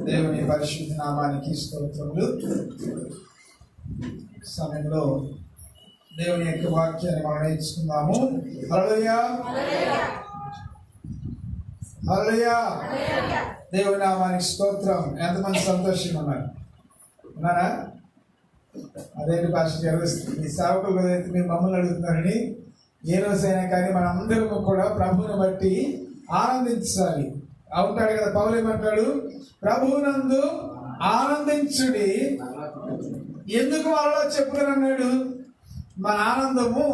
దేవుని పరిశుద్ధ నామానికి స్తోత్రములు. సమయంలో దేవుని యొక్క వాక్యాన్ని మనం నేర్చుకుందాము. హల్లెలూయా, హల్లెలూయా. దేవుని నామానికి స్తోత్రం. ఎంతమంది సంతోషంగా ఉన్నారు? ఉన్నారా? అదేంటి పాస్టర్ గారు, మీ సేవకులు అయితే మీరు మమ్మల్ని అడుగుతున్నారని. ఏ రోజైనా కానీ మనందరము కూడా ప్రభువుని బట్టి ఆనందించాలి. అవుతాడు కదా, పౌలు ఏమంటాడు? ప్రభువునందు ఆనందించుడి. ఎందుకు వాళ్ళలో చెప్పుకున్నాడు? మన ఆనందము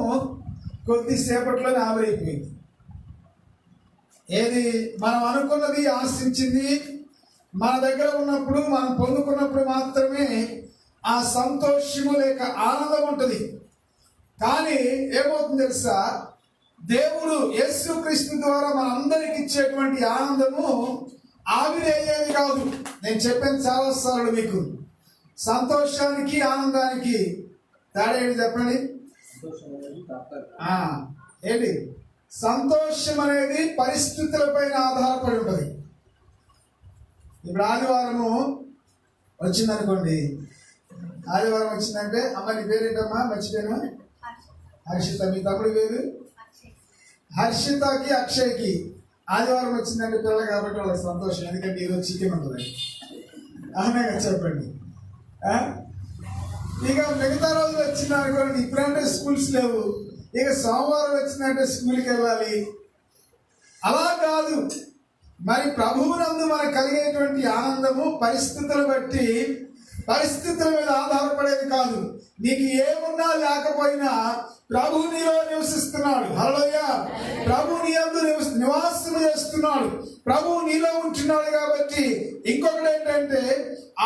కొద్దిసేపట్లోనే ఆవిరైపోయింది. ఏది మనం అనుకున్నది, ఆశించింది మన దగ్గర ఉన్నప్పుడు, మనం పొందుకున్నప్పుడు మాత్రమే ఆ సంతోషము లేక ఆనందం ఉంటుంది. కానీ ఏమవుతుంది తెలుసా? దేవుడు యేసుక్రీస్తు ద్వారా మనందరికి ఇచ్చేటువంటి ఆనందము ఆవిరయ్యేది కాదు. నేను చెప్పాను చాలాసార్లు మీకు. సంతోషానికి ఆనందానికి తేడా ఏంటి చెప్పండి? ఏంటి? సంతోషం అనేది పరిస్థితులపైన ఆధారపడి ఉంటుంది. ఇప్పుడు ఆదివారము వచ్చిందనుకోండి. ఆదివారం వచ్చిందంటే, అమ్మ నీ పేరేంటమ్మా? మర్చిపోయాను. హర్షిత. మీ తమ్ముడి పేరు? హర్షితకి అక్షయ్కి ఆదివారం వచ్చిందంటే పిల్లలు కాబట్టి వాళ్ళకి సంతోషం. ఎందుకంటే ఈరోజు చికెన్ ఉంటుంది. అవునా కదా? చెప్పండి. ఇక మిగతా రోజులు వచ్చిందనుకోండి, ఇప్పుడంటే స్కూల్స్ లేవు, ఇక సోమవారం వచ్చిందంటే స్కూల్కి వెళ్ళాలి. అలా కాదు. మరి ప్రభువునందు మనకు కలిగేటువంటి ఆనందము పరిస్థితులు బట్టి, పరిస్థితుల మీద ఆధారపడేది కాదు. నీకు ఏమున్నా లేకపోయినా ప్రభు నీలో నివసిస్తున్నాడు. హల్లెలూయా. ప్రభు నీ యందు నివాసం చేస్తున్నాడు. ప్రభు నీలో ఉంటున్నాడు. కాబట్టి ఇంకొకటి ఏంటంటే,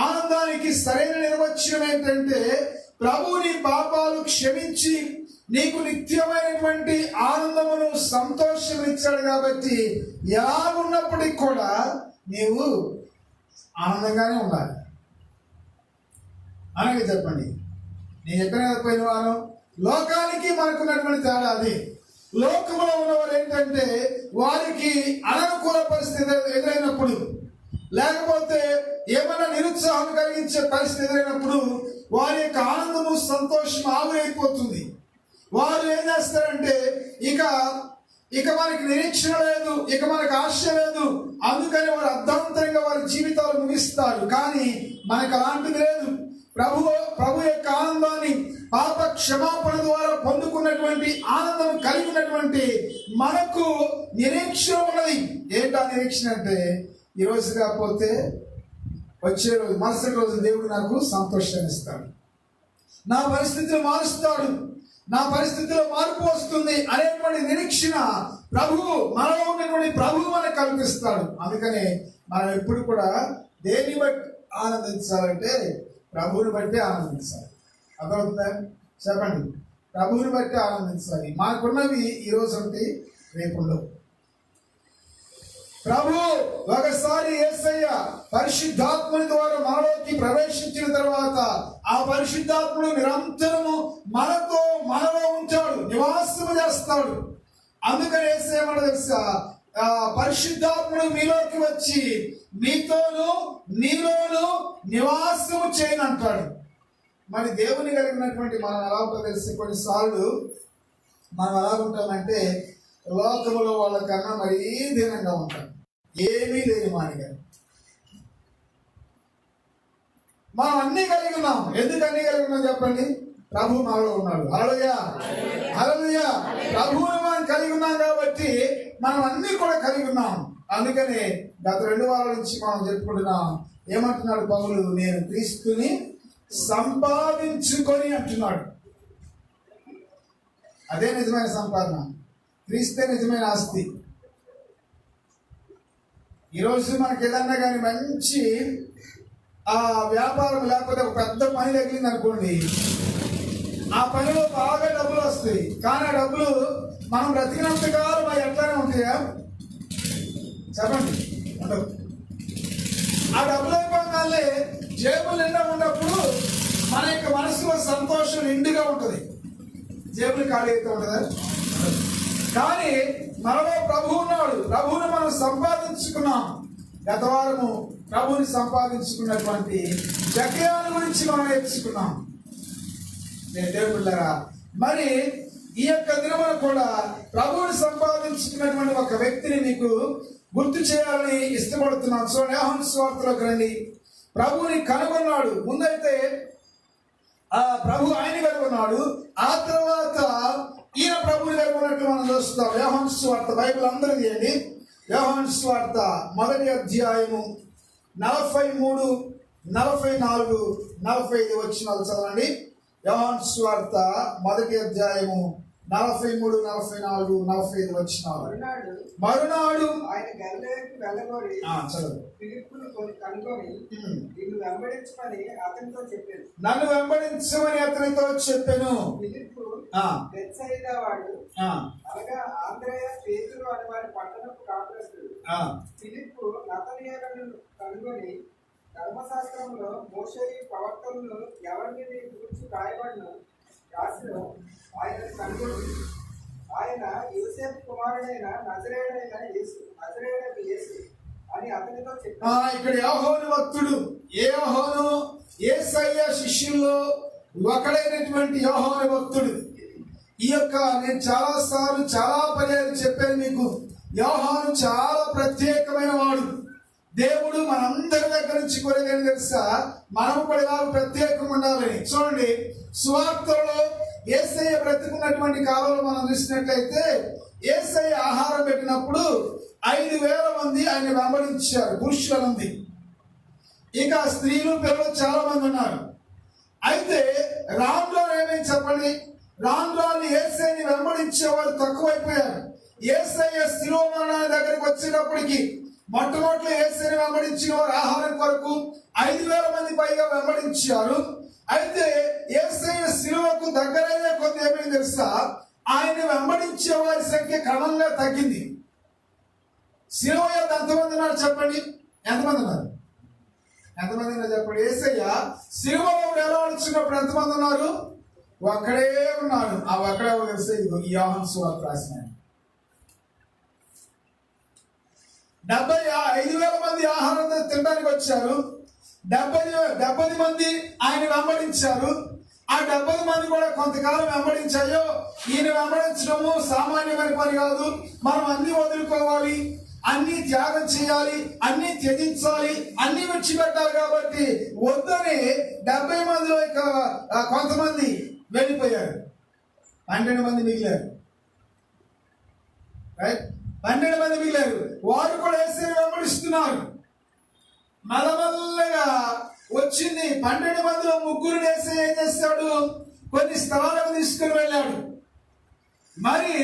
ఆనందానికి సరైన నిర్వచనం ఏంటంటే, ప్రభు నీ పాపాలు క్షమించి నీకు నిత్యమైనటువంటి ఆనందమును, సంతోషం ఇచ్చాడు. కాబట్టి ఎలా ఉన్నప్పటికీ కూడా నీవు ఆనందంగానే ఉండాలి. అలాగే చెప్పండి. నేను చెప్పిన పోయిన వారం లోకానికి మనకున్నటువంటి తేడా అది. లోకంలో ఉన్నవారు ఏంటంటే, వారికి అననుకూల పరిస్థితి ఎదురైనప్పుడు, లేకపోతే ఏమైనా నిరుత్సాహం కలిగించే పరిస్థితి ఎదురైనప్పుడు వారి యొక్క ఆనందము, సంతోషం ఆవిరైపోతుంది. వారు ఏం చేస్తారంటే, ఇక మనకి నిరీక్షణ లేదు, ఇక మనకు ఆశ లేదు, అందుకని వారు అర్ధాంతరంగా వారి జీవితాలు ముగిస్తారు. కానీ మనకు అలాంటిది లేదు. ప్రభు యొక్క ఆనందాన్ని పాప క్షమాపణ ద్వారా పొందుకున్నటువంటి ఆనందం కలిగినటువంటి మనకు నిరీక్షణ ఉన్నది. ఏంటా నిరీక్షణ అంటే, ఈ రోజు కాకపోతే వచ్చే రోజు, మరుసటి రోజు దేవుడు నాకు సంతోషాన్ని ఇస్తాడు, నా పరిస్థితులు మారుస్తాడు, నా పరిస్థితిలో మార్పు వస్తుంది అనేటువంటి నిరీక్షణ మనలో ఉన్నటువంటి ప్రభువు మనకు కల్పిస్తాడు. అందుకనే మనం ఎప్పుడు కూడా దేన్ని బట్టి ఆనందించాలంటే ప్రభువుని బట్టి ఆనందించాలి. అర్థమవుతుందా? చెప్పండి. ప్రభువుని బట్టి ఆనందించాలి. మాకున్నవి ఈ రోజు ఒకటి, రేపు ఉండవు. ప్రభు ఒకసారి యేసయ్య పరిశుద్ధాత్ముని ద్వారా మనలోకి ప్రవేశించిన తర్వాత ఆ పరిశుద్ధాత్ముడు నిరంతరము మనలో ఉంటాడు, నివాసము చేస్తాడు. అందుకని యేసయ్య మన తెలుసా, పరిశుద్ధాత్ముడు మీలోకి వచ్చి మీతోను నీలోను నివాసము చేయనంటాడు. మరి దేవుని కలిగినటువంటి మనం ఎలా తెలిసి కొన్నిసార్లు మనం ఎలా ఉంటామంటే, లోకములో వాళ్ళకన్నా మరీ దీనంగా ఉంటాం, ఏమీ లేని మానిగా. మనం అన్నీ కలిగి ఉన్నాం. ఎందుకు అన్నీ కలిగి ఉన్నాం చెప్పండి? ప్రభు మనలో ఉన్నాడు. హల్లెలూయా, హల్లెలూయా. ప్రభువుని మనం కలిగి ఉన్నాం కాబట్టి మనం అన్నీ కూడా కలిగి ఉన్నాం. అందుకని గత 2 వారాల నుంచి మనం చెప్పుకుంటున్నాం. ఏమంటున్నాడు పౌలు? నేను క్రీస్తుని సంపాదించుకొని అంటున్నాడు. అదే నిజమైన సంపాదన. క్రీస్తే నిజమైన ఆస్తి. ఈరోజు మనకి ఏదన్నా కానీ మంచి వ్యాపారం లేకపోతే ఒక పెద్ద పని తగిలింది అనుకోండి, ఆ పనిలో బాగా డబ్బులు వస్తాయి. కానీ ఆ డబ్బులు మనం బ్రతికినంత కాలం అవి ఎట్లానే ఉంటాయా? చెప్పండి. ఆ డబ్బులు అయిపోగానే జేబులు నిండా ఉన్నప్పుడు మన యొక్క మనసులో సంతోషం నిండుగా ఉంటుంది. జేబులు ఖాళీ అయితే ఉంటుందా? కానీ మనలో ప్రభువు ఉన్నాడు. ప్రభువును మనం సంపాదించుకున్నాం. గత వారము ప్రభుని సంపాదించుకున్నటువంటి జకర్యాల గురించి మనం నేర్చుకున్నాం. దేవుళ్ళరా, మరి ఈ యొక్క దినమున కూడా ప్రభువుని సంపాదించుకున్నటువంటి ఒక వ్యక్తిని మీకు గుర్తు చేయాలని ఇష్టపడుతున్నాను. సో యోహాను సువార్తలోకి రండి. ప్రభువుని కనుగొన్నాడు. ముందైతే ప్రభు ఆయన కనుగొన్నాడు, ఆ తర్వాత ఈయన ప్రభుని కనుగొన్నట్టు మనం చూస్తాం. యోహాను సువార్త బైబిల్ అందరూ తీయండి. యోహాను సువార్త 1వ అధ్యాయము 43, 44, 45 వచనాలు చదవండి. యోహాను సువార్త 1వ అధ్యాయము 43, 44, 45 వచనాలు. మరునాడు ఆయన గలిలయకు వెళ్ళగోరి ఫిలిప్పును కనుగొని నిన్ను వెంబడించమని అతనితో చెప్పాను. నన్ను వెంబడించమని అతనితో చెప్పాను. ఫిలిప్పు బెత్సయిదా వాడు, అనగా ఆంద్రేయ, పేతురు అనే వారి పట్టణపు కాపురస్తుడు. ఫిలిప్పు నతనయేలును కనుగొని ధర్మశాస్త్రంలో మోషేయు ప్రవక్తలను ఎవరిని గురించి రాయబడిన రాసినో ఆయన కనుగొని ఆయన యోసేపు కుమారుడైన నజరేయుడైన యేసు అని అతనితో చెప్పాడు. ఇక్కడ యోహాను భక్తుడు. ఏ యోహాను? యేసయ్య శిష్యుల్లో ఒకడైనటువంటి యోహాను భక్తుడు. ఈ యొక్క నేను చాలా పర్యాలు చెప్పాను మీకు. యోహాను చాలా ప్రత్యేకమైన వాడు. దేవుడు మనందరి దగ్గర నుంచి కోరేదని తెలుసా, మనము కూడా ఇలా ప్రత్యేకంగా ఉండాలని. చూడండి, సువార్తలో యేసయ్య బ్రతుకున్నటువంటి కాలంలో మనం చూసినట్లయితే యేసయ్య ఆహారం పెట్టినప్పుడు 5,000 మంది ఆయన వెంబడించారు, పురుషుల మంది. ఇక స్త్రీలు, పిల్లలు చాలా మంది ఉన్నారు. అయితే రాను ఏమైంది చెప్పండి? రాను యేసయ్యని వెంబడించేవారు తక్కువైపోయారు. యేసయ్య శిలువ మరణాన్ని దగ్గరికి వచ్చేటప్పటికి మొట్టమొదటి యేసయ్యని వెంబడించిన వారు ఆహారం కొరకు 5,000 మంది పైగా వెంబడించారు. అయితే యేసయ్య శిలువకు దగ్గరైన కొద్ది ఏమైంది తెలుసా, ఆయన వెంబడించే వారి సంఖ్య క్రమంగా తగ్గింది. శిలువ ఎంతమంది ఉన్నారు చెప్పండి? ఎంతమంది ఉన్నారు? చెప్పండి. యేసయ్య శిలువలో వేలాడుచున్నప్పుడు ఎంతమంది ఉన్నారు? ఒక్కడే ఉన్నాడు. ఆ ఒక్కడే తెలిసే ఈ యోహాను సువార్త రాసిన 75,000 మంది ఆహారం తినడానికి వచ్చారు. 70 మంది ఆయన వెంబడించారు. ఆ 70 మంది కూడా కొంతకాలం వెంబడించాయో, ఈయన వెంబడించడము సామాన్యమైన పని కాదు, మనం అన్ని వదులుకోవాలి, అన్ని త్యాగం చేయాలి, అన్ని త్యజించాలి, అన్ని విడిచిపెట్టాలి. కాబట్టి వద్దని 70 మందిలో కొంతమంది వెళ్ళిపోయారు. 12 మంది మిగిలారు. రైట్, 12 మంది మిగిలారు. వారు కూడా యేసయ్యని వెంబడిస్తున్నారు. మెల్లమెల్లగా వచ్చింది. 12 మందిలో 3 యేసయ్య ఏం చేస్తాడు? కొన్ని స్థలాలకు తీసుకుని వెళ్ళాడు. మరి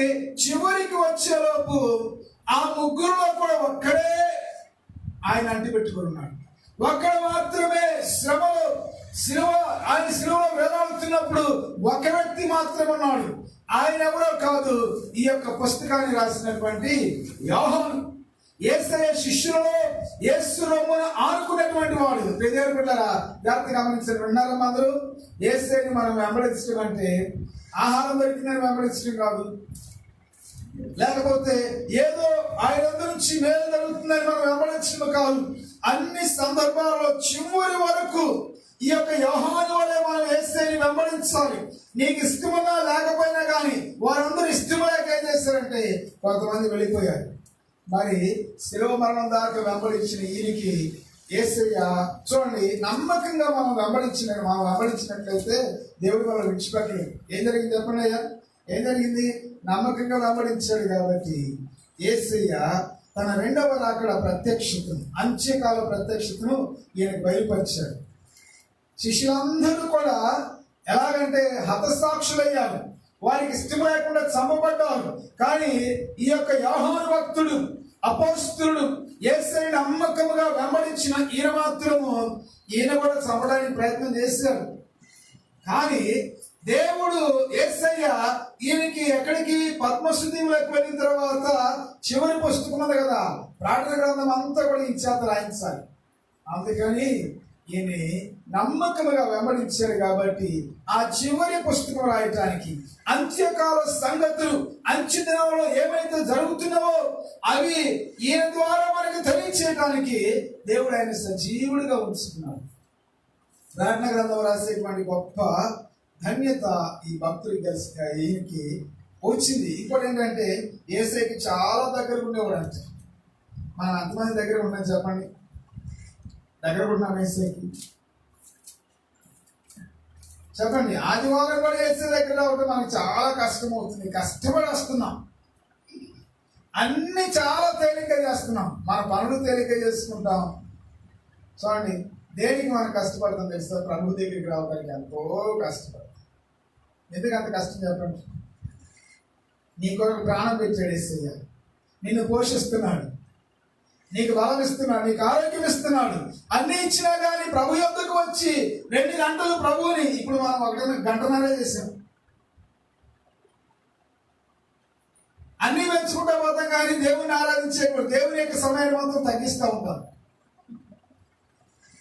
చివరికి వచ్చేలోపు ఆ 3లో కూడా ఒక్కడే ఆయన అంటి పెట్టుకున్నాడు. ఒక్కడ మాత్రమే ఆయన శిలువలో వేలాడుతున్నప్పుడు ఒక వ్యక్తి మాత్రమే ఉన్నాడు. ఆయన ఎవరో కాదు, ఈ యొక్క పుస్తకాన్ని రాసినటువంటి యోహాను. యేసయ్య శిష్యులలో యేసు రొమ్మున ఆనుకున్నటువంటి వాడు. దేవుని బిడ్డలారా, జాగ్రత్తగా గమనించండి. విన్నారమ్మా అందరూ? యేసయ్యని మనం వెంబడించడం అంటే ఆహారం దొరికిందని వెంబడించడం కాదు, లేకపోతే ఏదో ఆయన నుంచి మేలు జరుగుతుందని మనం వెంబడించడం కాదు. అన్ని సందర్భాల్లో చివరి వరకు ఈ యొక్క యోహాను వలె మనం యేసయ్యని వెంబడించాలి. నీకు ఇష్టమన్నా లేకపోయినా కానీ వారందరూ ఇష్టం లేక ఏం చేశారంటే కొంతమంది వెళ్ళిపోయారు. మరి శిలువ మరణం దాకా వెంబడించిన ఈయనకి యేసయ్య చూడండి, నమ్మకంగా మనం వెంబడించినట్లయితే దేవుడి వల్ల విడిచిపెట్టలేదు. ఏం జరిగింది చెప్పండి అయ్యా? ఏం జరిగింది? నమ్మకంగా వెంబడించాడు కాబట్టి యేసయ్య తన 2వ రాకడ ప్రత్యక్షతను, అంత్యకాల ప్రత్యక్షతను ఈయనకు బయలుపరిచాడు. శిష్యులందరూ కూడా ఎలాగంటే హతసాక్షులయ్యారు, వారికి ఇష్టం లేకుండా చంపబడ్డారు. కానీ ఈ యొక్క యోహాను భక్తుడు, అపోస్తలుడు, యేసయ్యని నమ్మకముగా వెంబడించిన ఈయన మాత్రము ఈయన కూడా చంపడానికి ప్రయత్నం చేశారు. కానీ దేవుడు యేసయ్య ఈయనకి ఎక్కడికి పద్మశుద్ధిలోకి వెళ్ళిన తర్వాత చివరి పుస్తకం ఉంది కదా, ప్రార్థన గ్రంథం అంతా కూడా ఈ చేత రాయించాలి. అందుకని ఈయన నమ్మకముగా వెంబడించారు కాబట్టి ఆ చివరి పుస్తకం రాయటానికి అంత్యకాల సంగతులు అంత్య దినంలో ఏమైతే జరుగుతున్నావో అవి ఈయన ద్వారా మనకు తెలియచేయడానికి దేవుడు ఆయన సజీవుడిగా ఉంచుకున్నాడు. ప్రకటన గ్రంథం రాసేటువంటి గొప్ప ధన్యత ఈ భక్తుడికి కలిసి ఈయనకి వచ్చింది. ఇంకోటి ఏంటంటే యేసయ్యకి చాలా దగ్గర ఉండేవాడు అంట. మనం అంతమంది దగ్గర ఉన్నాం చెప్పండి, దగ్గర ఉన్నాం యేసయ్యకి చెప్పండి. ఆదివారం కూడా యేసయ్య దగ్గర రావడం మనకు చాలా కష్టం అవుతుంది. కష్టపడి వస్తున్నాం, అన్ని చాలా తేలిక చేస్తున్నాం, మన పనులు తేలిక చేసుకుంటాం. చూడండి, దేనికి మనం కష్టపడతాం తెలుసా? ప్రభు దగ్గరికి రావడానికి ఎంతో కష్టపడతాం. ఎందుకు అంత కష్టం చెప్పండి? నీ కొరకు ప్రాణం పెట్టాడు యేసయ్య, నిన్ను పోషిస్తున్నాడు, నీకు బలం ఇస్తున్నాడు, నీకు ఆరోగ్యం ఇస్తున్నాడు, అన్ని ఇచ్చినా కానీ ప్రభు యొద్దకు వచ్చి 2 గంటలు ప్రభువుని, ఇప్పుడు మనం 1 గంటన్నరే చేసాం, అన్ని పెంచుకుంటా పోతాం కానీ దేవుని ఆరాధించేప్పుడు దేవుని యొక్క సమయాన్ని మొత్తం తగ్గిస్తూ ఉంటాం.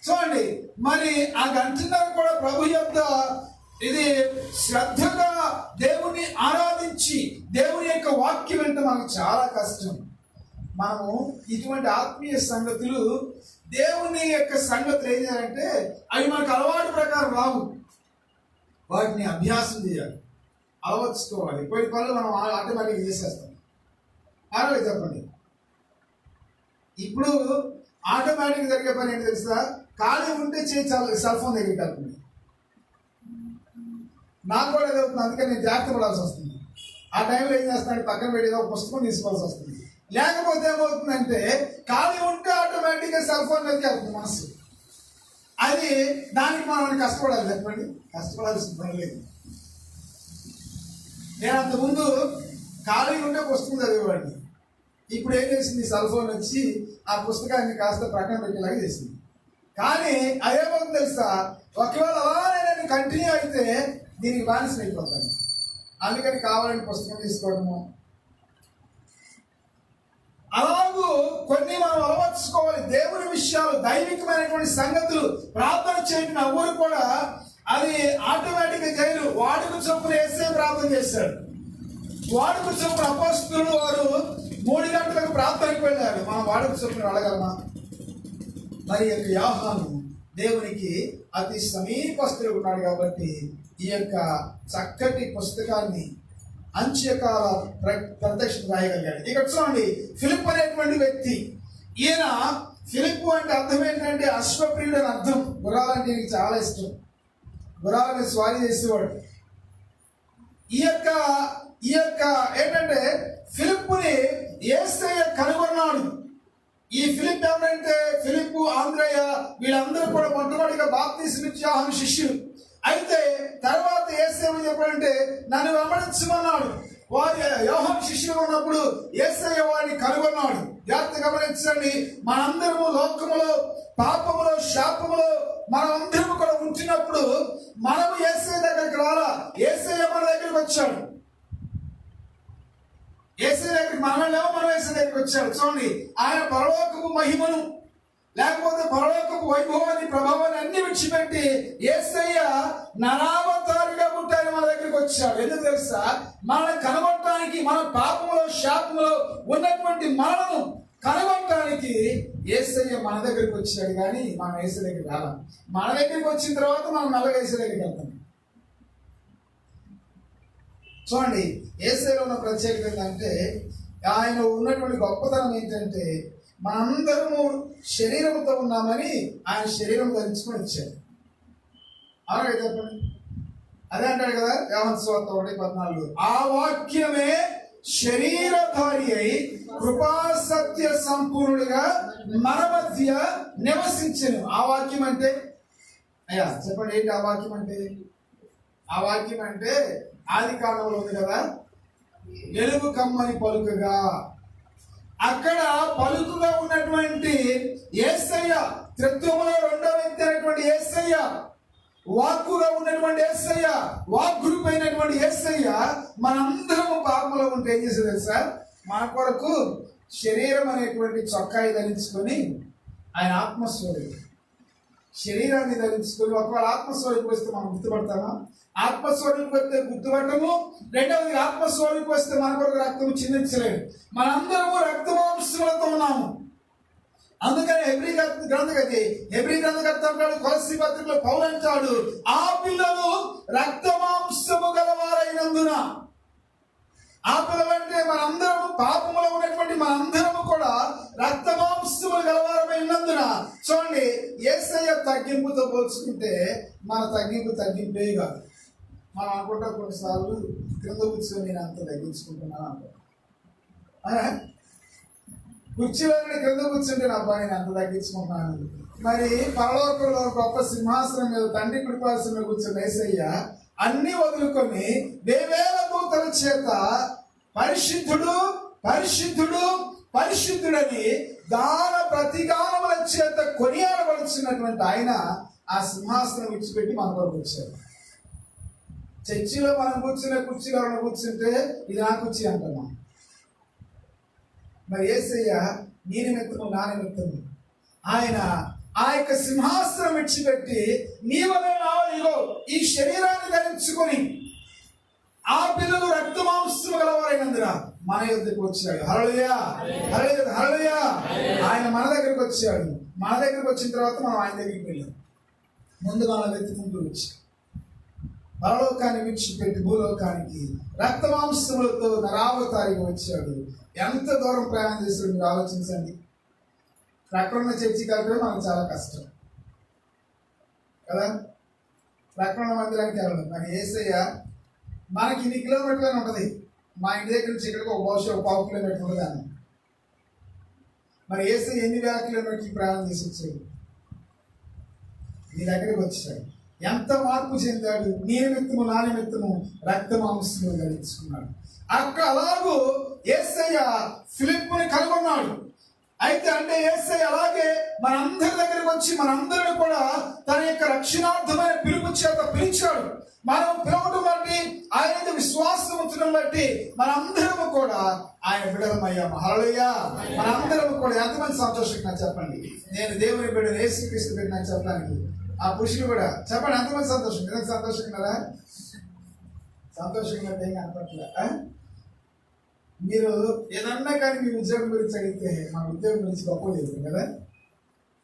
చూడండి, మరి ఆ గంటన్నర కూడా ప్రభు యొక్క ఇది శ్రద్ధగా దేవుని ఆరాధించి దేవుని యొక్క వాక్యం వెంట మనకు చాలా కష్టం. మనము ఇటువంటి ఆత్మీయ సంగతులు, దేవుని యొక్క సంగతులు ఏం చేయాలంటే అవి మనకు అలవాటు ప్రకారం రావు, వాటిని అభ్యాసం చేయాలి, అలవర్చుకోవాలి. కొన్ని పనులు మనం ఆటోమేటిక్గా చేసేస్తాం. అలాగే చెప్పండి, ఇప్పుడు ఆటోమేటిక్ జరిగే పని ఏంటి తెలుసా? ఖాళీ ఉంటే చేయాలి, సెల్ ఫోన్ దగ్గరికి వెళ్తుంది. నాకు కూడా ఏదవుతుంది, అందుకని నేను జాగ్రత్త పడాల్సి వస్తుంది. ఆ టైంలో ఏం చేస్తానంటే పక్కన పెట్టి ఒక పుస్తకం తీసుకోవాల్సి వస్తుంది. లేకపోతే ఏమవుతుందంటే ఖాళీ ఉంటే ఆటోమేటిక్గా సెల్ ఫోన్ మీదకి వెళ్తుంది మనసు. అది దానికి మనం కష్టపడాలి చెప్పండి, కష్టపడాల్సిన పని లేదు. నేను అంతకుముందు ఖాళీ ఉంటే పుస్తకం చదివేవాడిని. ఇప్పుడు ఏం చేసింది, సెల్ ఫోన్ వచ్చి ఆ పుస్తకాన్ని కాస్త ప్రక్కన పెట్టేలాగా చేసింది. కానీ అదేమవుతుంది తెలుసా? ఒకవేళ అలానే నేను కంటిన్యూ అయితే దీనికి బానిసలు అయిపోతాను. అందుకని కావాలని పుస్తకం తీసుకోవడము, అలాగూ కొన్ని మనం అలవర్చుకోవాలి. దేవుని విషయాలు, దైవికమైనటువంటి సంగతులు, ప్రార్థన చేయడం ఎవరు కూడా అది ఆటోమేటిక్గా చేయరు. వాడుకు చొప్పున వేసే ప్రార్థన చేశాడు. వాడుకు చొప్పున అపోస్తలులు వారు 3 గంటలకు ప్రార్థనకు వెళ్ళారు. మనం వాడుకు చొప్పున వెళ్ళగలమా? మరి యొక్క యోహాను దేవునికి అతి సమీపస్తుడు ఉన్నాడు కాబట్టి ఈ యొక్క చక్కటి పుస్తకాన్ని అంత్యకాల ప్రత్యక్షత రాయగలిగాడు. ఇక్కడ చూడండి, ఫిలిప్ అనేటువంటి వ్యక్తి, ఈయన ఫిలిప్ అంటే అర్థం ఏంటంటే అశ్వప్రియుడు అని అర్థం. గుర్రాలంటే ఈయనకి చాలా ఇష్టం, గుర్రాలని స్వారీ చేసేవాడు. ఈ యొక్క ఏంటంటే ఫిలిప్పుని యేసయ్య కనుగొన్నాడు. ఈ ఫిలిప్ ఎవరంటే ఫిలిప్పు, ఆంద్రేయ వీళ్ళందరూ కూడా మొట్టమొదటిగా బాప్తిస్మం ఇచ్చి యోహాను శిష్యులు. అయితే తర్వాత యేసయ్య చెప్పాడంటే నన్ను వెంబడించమన్నాడు. వారి యోహాను శిష్యులు ఉన్నప్పుడు యేసయ్య వారిని కనుగొన్నాడు. జాగ్రత్తగా గమనించండి, మనందరము లోకములో పాపములో శాపములో మనమందరము కూడా ఉంటున్నప్పుడు మనము యేసయ్య దగ్గరికి రాలా, యేసయ్య మన దగ్గరికి వచ్చాడు. యేసయ్య దగ్గరికి మనం యేసయ్య దగ్గరికి వచ్చాడు. చూడండి, ఆయన పరలోకపు మహిమను లేకపోతే పరలోకపు వైభవాన్ని, ప్రభావాన్ని అన్ని విడిచిపెట్టి యేసయ్య నరావతారిగా పుట్టాలని మన దగ్గరికి వచ్చాడు. ఎందుకు తెలుసా? మనల్ని కనబడటానికి, మన పాపములో శాపములో ఉన్నటువంటి మనను కనబడటానికి యేసయ్య మన దగ్గరికి వచ్చాడు. కానీ మనం యేసయ్య దగ్గరికి రాలా. మన దగ్గరికి వచ్చిన తర్వాత మనం నల్లగా యేసయ్య దగ్గరికి వెళ్తాం. చూడండి, యేసయ్యలో ఉన్న ప్రత్యేకత ఏంటంటే ఆయన ఉన్నటువంటి గొప్పతనం ఏంటంటే మనందరము శరీరంతో ఉన్నామని ఆయన శరీరం ధరించుకొని వచ్చాడు. అవునా చెప్పండి? అదే అంటాడు కదా యోహాను సువార్త 1:14, ఆ వాక్యమే శరీరధారి అయి కృపా సత్య సంపూర్ణుడిగా మన మధ్య నివసించెను. ఆ వాక్యం అంటే అయ్యా చెప్పండి, ఏంటి ఆ వాక్యం అంటే? ఆ వాక్యం అంటే ఆది కాలంలో ఉంది కదా, వెలుగు కమ్మని పలుకగా. అక్కడ పలుకుగా ఉన్నటువంటి యేసయ్య, త్రిత్వములో 2వ వ్యక్తి అయినటువంటి యేసయ్య, వాక్కుగా ఉన్నటువంటి యేసయ్య, వాగ్గురుపు అయినటువంటి యేసయ్య మనందరము పాపంలో ఉంటే ఏం చేసేది తెలుసా? మన కొరకు శరీరం అనేటువంటి చొక్కాయి ధరించుకొని ఆయన ఆత్మస్వరూపుడు, శరీరాన్ని ధరించుకొని ఒకవేళ ఆత్మస్వరూపం వస్తే మనం గుర్తుపడతామా? ఆత్మస్వరూపం వస్తే గుర్తుపడటము. రెండవది ఆత్మస్వరూపం వస్తే మన కొరకు రక్తము చిందించలేదు. మనందరము రక్తమాంసములతో ఉన్నాము. అందుకని హెబ్రీ గ్రంథకర్త అంటాడు, కొలస్సీ పత్రికలో పౌలు అంటాడు, ఆ పిల్లలు రక్తమాంసము గలవారైనందున. ఆ పిల్లలు అంటే మనందరము, పాపములో ఉన్నటువంటి మనందరము కూడా రక్తమాంసము గలవారమైనందున. చూడండి, యేసయ్య తగ్గింపుతో పోల్చుకుంటే మన తగ్గింపే కాదు. మనం అనుకుంటా కొన్నిసార్లు క్రింద కూర్చొని నేను అంత తగ్గించుకుంటున్నాను అంటారు. కుర్చీలో క్రింద కూర్చుంటే నా అబ్బాయి నేను అంత తగ్గించుకుంటున్నాను. మరి పరలోకంలో గొప్ప సింహాసనం మీద తండ్రి కృపాసనం మీద కూర్చున్న యేసయ్య అన్ని వదులుకొని వేవేల దూతల చేత పరిశుద్ధుడు పరిశుద్ధుడు పరిశుద్ధుడని దాన ప్రతిగానముల చేత కొనియాడబడుచున్నటువంటి ఆయన ఆ సింహాసనం విడిచిపెట్టి మన కొరకు వచ్చారు. చర్చిలో మనం కూర్చునే కుర్చీలో మనం కూర్చుంటే ఇది నా కుర్చీ అంటున్నాం. మరి యేసయ్య నీ నిమిత్తము నా నిమిత్తము ఆయన ఆ యొక్క సింహాసనం విడిచిపెట్టి నీ వలన ఈ శరీరాన్ని ధరించుకొని ఆ పిల్లలు రక్తమాంసము గలవారైనందున మన యొద్దకు వచ్చాడు. హల్లెలూయా, హల్లెలూయా, హల్లెలూయా. ఆయన మన దగ్గరికి వచ్చాడు. మన దగ్గరికి వచ్చిన తర్వాత మనం ఆయన దగ్గరికి వెళ్ళాం. ముందు మనం వెతుకుంటూ వచ్చాం. పరలోకాన్ని విడిచిపెట్టి భూలోకానికి రక్తమాంసములతో నరావతారిగా వచ్చాడు. ఎంత దూరం ప్రయాణం చేశాడు మీరు ఆలోచించండి. ప్రకరణ చర్చి కలిపే మనకు చాలా కష్టం కదా. ప్రకరణ మందిరానికి వెళ్ళడం. మరి యేసయ్య మనకి ఇన్ని కిలోమీటర్లు ఉంటుంది. మా ఇంటి దగ్గర నుంచి ఇక్కడికి ఒక బహుశా 1 కిలోమీటర్ ఉంటుంది అని. మరి యేసయ్య ఎన్ని వేల కిలోమీటర్లు ప్రయాణం చేసి వచ్చాడు, నీ దగ్గరికి వచ్చాడు. ఎంత మార్పు చెందాడు. నీ నిమిత్తము నా నిమిత్తము రక్తమాంసము ధరించుకున్నాడు. అక్కడ అలాగూ యేసయ్య ఫిలిప్పుని కనుగొన్నాడు. అయితే అంటే యేసయ్య అలాగే మనందరి దగ్గరికి వచ్చి మనందరిని కూడా తన యొక్క రక్షణార్థమైన పిలుపు చేత పిలిచాడు. మనం పిలవటం బట్టి, ఆయన విశ్వాసం ఉంచడం బట్టి మనందరము కూడా ఆయన బిడ్డలమయ్యాము. హల్లెలూయా. మనందరము కూడా ఎంతమంది సంతోషంగా చెప్పండి, నేను దేవుని బిడ్డ, యేసుక్రీస్తు బిడ్డ అని చెప్పడానికి. ఆ పురుషులు కూడా చెప్పండి, ఎంతమంది సంతోషం? ఎందుకు సంతోషంగా? సంతోషంగా ఏం కనపట్లే. మీరు ఏదన్నా కానీ మీ ఉద్యోగం గురించి అడిగితే మన ఉద్యోగం గురించి గొప్ప చెప్తాం కదా.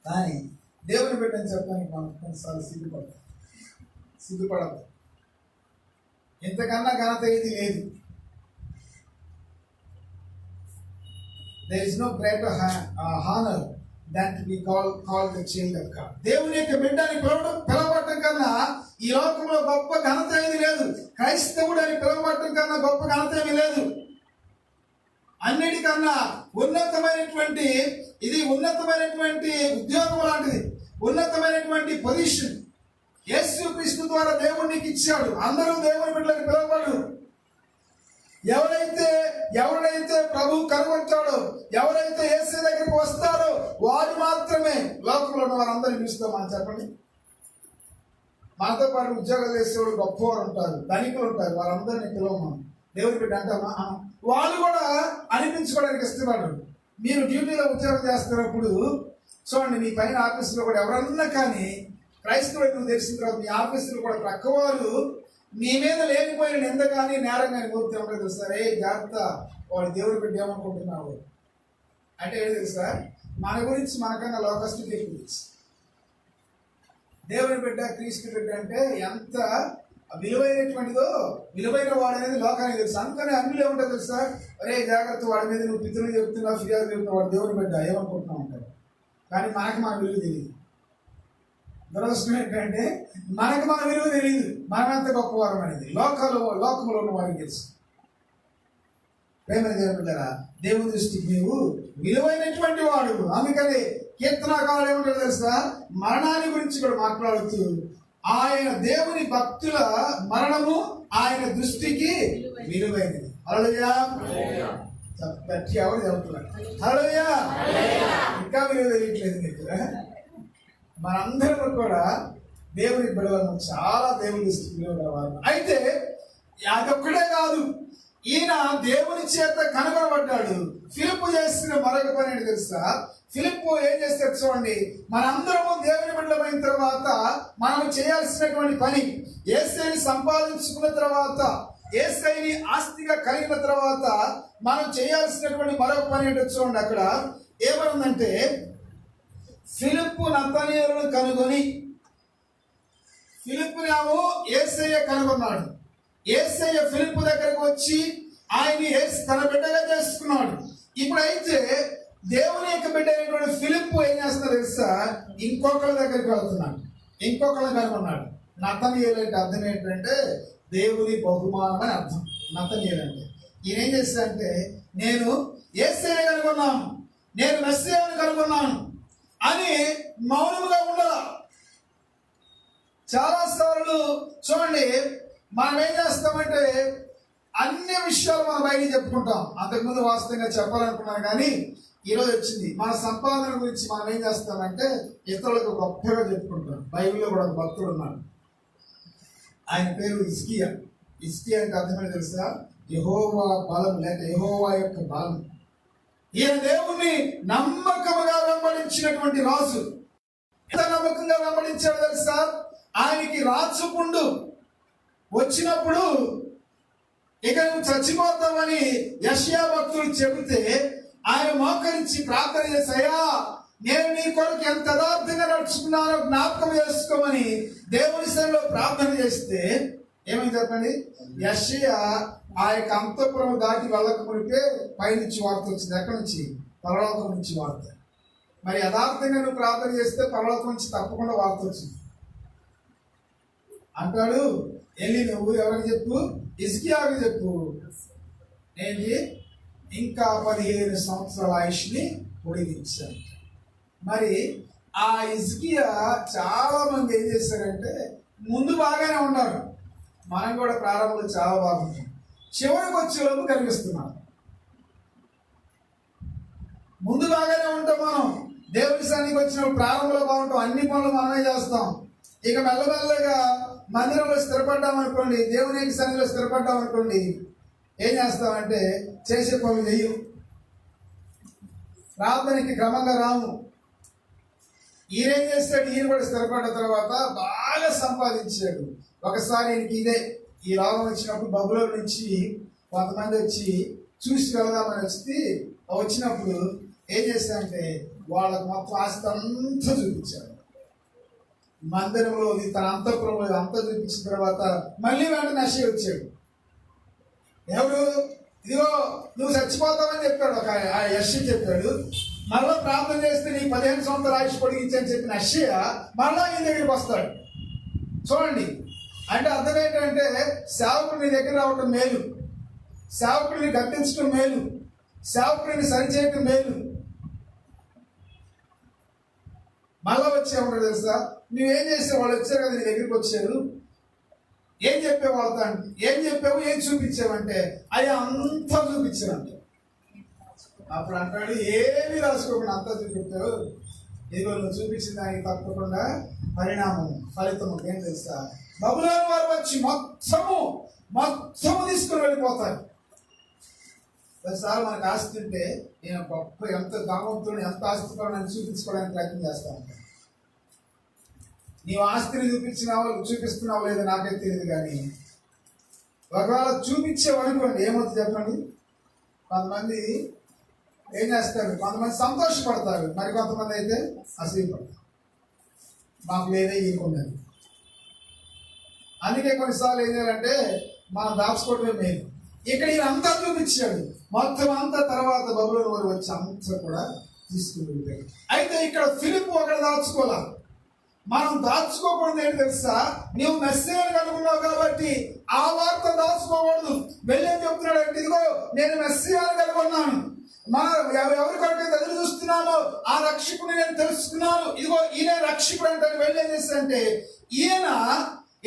కానీ దేవుని బిడ్డని చెప్పడానికి మనం కొన్నిసార్లు సిగ్గుపడదు. ఇంతకన్నా ఘనత ఏది లేదు. There is no greater honor than to be called the child of God. దేవుని యొక్క బిడ్డని పిలవబడటం కన్నా ఈ లోకంలో గొప్ప ఘనత ఏది లేదు. క్రైస్తవుడు అని పిలవబడటం కన్నా గొప్ప ఘనత ఏమీ లేదు. అన్నిటికన్నా ఉన్నతమైనటువంటి ఉద్యోగం లాంటిది, ఉన్నతమైనటువంటి పొజిషన్ యేసుక్రీస్తు ద్వారా దేవుడు నీకు ఇచ్చాడు. అందరూ దేవుని బిడ్డలకు పిలవబడు. ఎవరైతే ప్రభు కనుగొంటాడో, ఎవరైతే యేసు దగ్గరికి వస్తారో వారు మాత్రమే లోకంలో ఉన్న వారందరినీ పిలుస్తాం. మనం చెప్పండి. మనతో పాటు ఉద్యోగాలు చేసేవాడు గొప్పవారు ఉంటారు, ధనికులు ఉంటారు, వారందరినీ పిలవమా. దేవుని బిడ్డ అంటామా? వాళ్ళు కూడా అనిపించుకోవడానికి ఇష్టపడరు. మీరు డ్యూటీలో ఉద్యోగం చేస్తున్నప్పుడు చూడండి, మీ పైన ఆఫీసులో కూడా ఎవరన్నా కానీ క్రైస్తవుడు తెలిసిన తర్వాత మీ ఆఫీసులో కూడా ప్రక్కవారు మీ మీద లేనిపోయిన నింద కానీ నేరం కానీ కోరుతూ ఉంటారు. తెలుసా, ఏ జాగ్రత్త, వాడు దేవుడి బిడ్డ ఏమనుకుంటున్నావు అంటే ఏంటి తెలుసా, మన గురించి మనకన్నా లోకస్తులు ఎక్కువ తెలుసు. దేవుని బిడ్డ, క్రీస్తు బిడ్డ అంటే ఎంత విలువైనటువంటిదో, విలువైన వాడు అనేది లోకానికి తెలుసు. అందుకని అన్నిలో ఏముంటుంది తెలుసా, అరే జాగ్రత్త, వాడి మీద నువ్వు పితృలు చెప్తున్నావు, ఫిర్యాదు చెప్తున్నావు, వాడు దేవుని బిడ్డ ఏమనుకుంటున్నావు అంటారు. కానీ మనకి మన విలువ తెలియదు. దురదృష్టం ఏంటంటే మనకు మన విలువ తెలియదు, మనమంత గొప్పవారం అనేది లోకంలో ఉన్న వారికి తెలుసు. ప్రేమ దేవుని బిడ్డరా, దేవుని దృష్టికి నీవు విలువైనటువంటి వాడు. అందుకని కీర్తనాకారుడు ఏమంటారు తెలుసా, మరణాన్ని గురించి కూడా మాట్లాడుతూ ఆయన దేవుని భక్తుల మరణము ఆయన దృష్టికి విలువైనది. హల్లెలూయా. గట్టి ఎవరు చెబుతున్నారు? హల్లెలూయా. ఇంకా విలువ తెలియట్లేదు మీకు. మనందరం కూడా దేవుని బిడవలను చాలా దేవుని దృష్టికి విలువగలవారు. అయితే అదొక్కడే కాదు, ఈయన దేవుని చేత కనుగొనబడ్డాడు. ఫిలిప్పు చేసిన మరొక పని ఏంటి తెలుసా, ఫిలిప్పు ఏం చేస్తాడు చూడండి, మనందరము దేవుని బిడ్డలమైన తర్వాత మనం చేయాల్సినటువంటి పని, యేసయ్యని సంపాదించుకున్న తర్వాత, యేసయ్యని ఆస్తిగా కలిగిన తర్వాత మనం చేయాల్సినటువంటి మరొక పని ఏంటో చూడండి. అక్కడ ఏమనుందంటే, ఫిలిప్పు నతనయేలును కనుగొని, ఫిలిప్పునేమో యేసయ్య కనుగొన్నాడు. యేసయ్య ఫిలిప్పు దగ్గరకు వచ్చి ఆయన్ని తన బిడ్డగా చేసుకున్నాడు. ఇప్పుడైతే దేవుని యొక్క బిడ్డ అయినటువంటి ఫిలిప్పు ఏం చేస్తున్నా తెలుసా, ఇంకొకరి దగ్గరికి వెళ్తున్నాడు, ఇంకొకరిని కనుగొన్నాడు. నతనయేలు అంటే అర్థం ఏంటంటే దేవుని బహుమానం అని అర్థం. నతనయేలు అంటే ఈయన ఏం చేస్తాడంటే, నేను యేసయ్య కనుగొన్నాను, నేను మెస్సీయాను కనుగొన్నాను అని మౌనముగా ఉండాల. చాలా సార్లు చూడండి, మనం ఏం చేస్తామంటే అన్ని విషయాలు మనం బయటికి చెప్పుకుంటాం. అంతకుముందు వాస్తవంగా చెప్పాలనుకున్నాను, కానీ ఈరోజు వచ్చింది. మన సంపాదన గురించి మనం ఏం చేస్తామంటే ఇతరులకు గొప్పగా చెప్పుకుంటాం. బైబిల్లో కూడా ఒక భక్తుడు ఉన్నాడు, ఆయన పేరు హిజ్కియా. హిజ్కియా అంటే అర్థమైనా తెలుసా, యెహోవా బలం, లేక యెహోవా యొక్క బలం. ఈయన దేవుణ్ణి నమ్మకముగా వెంబడించినటువంటి రాజు. ఎంత నమ్మకంగా వెంబడించాడు తెలుసా, ఆయనకి రాచపుండు వచ్చినప్పుడు ఇక నువ్వు చచ్చిపోతావని యెషయా భక్తుడు చెబితే ఆయన మోకరించి ప్రార్థన చేసి, అయ్యా నేను నీ కొరకు ఎంత యథార్థంగా నడుచుకున్నానో జ్ఞాపకం చేసుకోమని దేవుని సన్నిధిలో ప్రార్థన చేస్తే ఏమైంది చెప్పండి, యెషయా ఆ యొక్క అంతఃపురం దాటి వెళ్ళక మునిపే పైనుంచి వార్త వచ్చింది. ఎక్కడి నుంచి? పరలోకం నుంచి వార్త. మరి యథార్థంగా నువ్వు ప్రార్థన చేస్తే పరలోకం నుంచి తప్పకుండా వార్త వచ్చింది అంటాడు. వెళ్ళి నువ్వు ఎవరికి చెప్పు, హిజ్కియాకి చెప్పు, ఏంటి ఇంకా 15 సంవత్సరాల ఆయుష్ని పొడిగించాను. మరి ఆ హిజ్కియా చాలా మంది ఏం చేశారంటే ముందు బాగానే ఉన్నారు, మనం కూడా ప్రారంభంలో చాలా బాగుంటాం, చివరికి వచ్చేలోపు కనిపిస్తున్నాం. ముందు బాగానే ఉంటాం, మనం దేవుని సన్నిధికి వచ్చినప్పుడు ప్రారంభంలో బాగుంటాం, అన్ని పనులు మనమే చేస్తాం. ఇక మెల్లమెల్లగా మందిరంలో స్థిరపడ్డాం అనుకోండి, దేవుని యొక్క సన్నిధిలో స్థిరపడ్డాం అనుకోండి, ఏం చేస్తామంటే చేసే పనులు చెయ్యం, ప్రార్థనకి క్రమంగా రాము. ఈయన ఏం చేస్తాడు, ఈయన కూడా స్థిరపడ్డ తర్వాత బాగా సంపాదించాడు. ఒకసారి ఈయనకి ఇదే ఈ రోగం వచ్చినప్పుడు బబులోను నుంచి కొంతమంది వచ్చి చూసి వెళదామని వచ్చినప్పుడు ఏం చేశాడంటే వాళ్ళకు మొత్తం ఆస్తి అంతా చూపించాడు. మందిరంలో తన అంతఃపురంలో అంతా చూపించిన తర్వాత మళ్ళీ వెంటనే యెషయా వచ్చాడు. ఎవరు, ఇదిగో నువ్వు చచ్చిపోతావని చెప్పాడు ఒక యెషయా చెప్పాడు. మరలా ప్రార్థన చేస్తే నీ 15 సంవత్సరాల ఆయుష్ పొడిగించని చెప్పిన యెషయా మరలా ఈయన దగ్గరికి వస్తాడు. చూడండి, అంటే అర్థం ఏంటంటే సేవకుడు నీ దగ్గర రావటం మేలు, సేవకుడిని గద్దించడం మేలు, సేవకుడిని సరిచేయటం మేలు. మళ్ళా వచ్చేవాడు తెలుసా, నువ్వేం చేసావు, వాళ్ళు వచ్చారు కదా నీ దగ్గరికి వచ్చారు, ఏం చెప్పావు వాళ్ళతో, ఏం చెప్పావు, ఏం చూపించావంటే అవి అంతా చూపించావంట. అప్పుడు అంటాడు, ఏమీ రాసుకోకుండా అంతా చూపించావు, ఇదిగో నువ్వు చూపించిన దానికి తప్పకుండా పరిణామం ఫలితం ఏం తెలుసా, బబులోను వారు వచ్చి మొత్తము తీసుకుని వెళ్ళిపోతారు. ఒకసారి మనకు ఆస్తి ఉంటే నేను గొప్ప ఎంత ధనవంతుడు ఎంత ఆస్తిపరని చూపించుకోవడానికి ప్రయత్నం చేస్తా ఉంటాను. నీవు ఆస్తిని చూపిస్తున్నావు లేదో నాకైతే తెలియదు, కానీ ఒకవేళ చూపించావు అనుకోండి ఏమవుతుంది చెప్పండి, కొంతమంది ఏం చేస్తారు, కొంతమంది సంతోషపడతారు, మరి కొంతమంది అయితే అసూయపడతారు, మాకు లేదే ఈయనకున్నది. అందుకే కొన్నిసార్లు ఏం చేయాలంటే మనం దాచుకోవడమే మేలు. ఇక్కడ ఈయన అంతా చూపించాడు, మొత్తం అంతా తర్వాత బబులోను వారు వచ్చి అంతా కూడా తీసుకుని వెళ్ళారు. అయితే ఇక్కడ ఫిలిప్పు అక్కడ దాచుకోలే. మనం దాచుకోకూడదు ఏంటి తెలుసా, నీవు మెస్సీయను కనుగొన్నావు కాబట్టి ఆ వార్త దాచుకోకూడదు. వెళ్ళేం చెప్తున్నాడు అంటే, ఇదిగో నేను మెస్సీయను కనుగొన్నాను, ఎవరి కొరకైతే ఎదురు చూస్తున్నానో ఆ రక్షకుని నేను తెలుసుకున్నాను, ఇదిగో ఈయన రక్షకుడు అంటే వెళ్ళేం చేస్తాడంటే ఈయన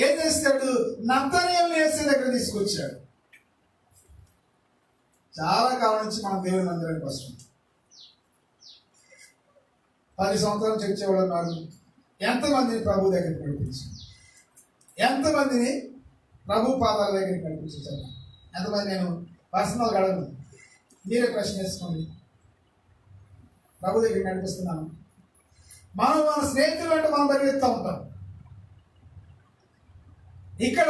ఏం చేస్తాడు, నతనయేలును యేసయ్య దగ్గర తీసుకొచ్చాడు. చాలా కాలం నుంచి మనం దేవుని మందిరానికి వస్తాం. 10 సంవత్సరాలు చర్చేవాళ్ళు ఉన్నారు. ఎంతమందిని ప్రభు దగ్గరికి నడిపించారు, ఎంతమందిని ప్రభు పాదాల దగ్గరికి నడిపించారు, ఎంతమంది? నేను పర్సనల్ అడగను, మీరే ప్రశ్న వేసుకోండి. ప్రభు దగ్గర నడిపిస్తున్నాను. మనం మన స్నేహితులు అంటే మనం పరిగెత్తా ఉంటాం. ఇక్కడ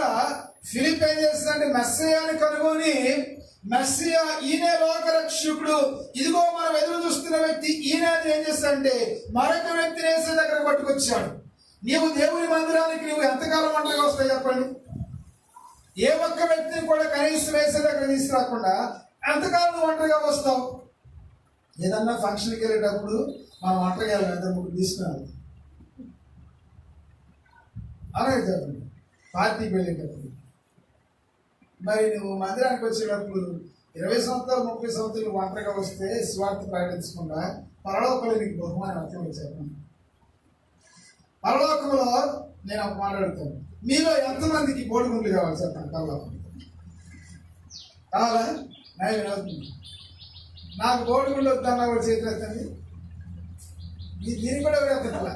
ఫిలిప్ ఏం చేస్తుందంటే మెస్సియాని కనుగొని, మెస్సియా ఈయనే లోకరక్షకుడు, ఇదిగో మనం ఎదురు చూస్తున్న వ్యక్తి ఈయన ఏం చేస్తాడంటే మరొక వ్యక్తిని యేసు దగ్గర పట్టుకొచ్చాడు. నీవు దేవుని మందిరానికి నువ్వు ఎంతకాలం ఒంటరిగా వస్తాయి చెప్పండి? ఏ ఒక్క వ్యక్తిని కూడా కనీసం యేసు దగ్గర తీసుకురాకుండా ఎంతకాలం నువ్వు ఒంటరిగా వస్తావు? ఏదన్నా ఫంక్షన్కి వెళ్ళేటప్పుడు మనం ఒంటరిగా వెళ్ళాలి, ఎంత ముగ్గురు తీసుకున్నాను అలాగే చెప్పండి. పార్టీకి వెళ్ళేటప్పుడు మరి నువ్వు మందిరానికి వచ్చేటప్పుడు 20 సంవత్సరాలు 30 సంవత్సరాలు ఒంటరిగా వస్తే స్వార్థ ప్రకటించకుండా పరలోకంలో నీకు బహుమానం అర్థం చెప్పండి. పరలోకంలో నేను ఒక మాట్లాడుతాను, మీలో ఎంతమందికి బోడిగుండ్లు కావాలి చెప్పండి? పరలోకం కావాలా? నాకు బోడిగుండ్లు వద్దన్నా కూడా చేతులెత్తండి. దీన్ని కూడా ఎవరెత్తట్లా?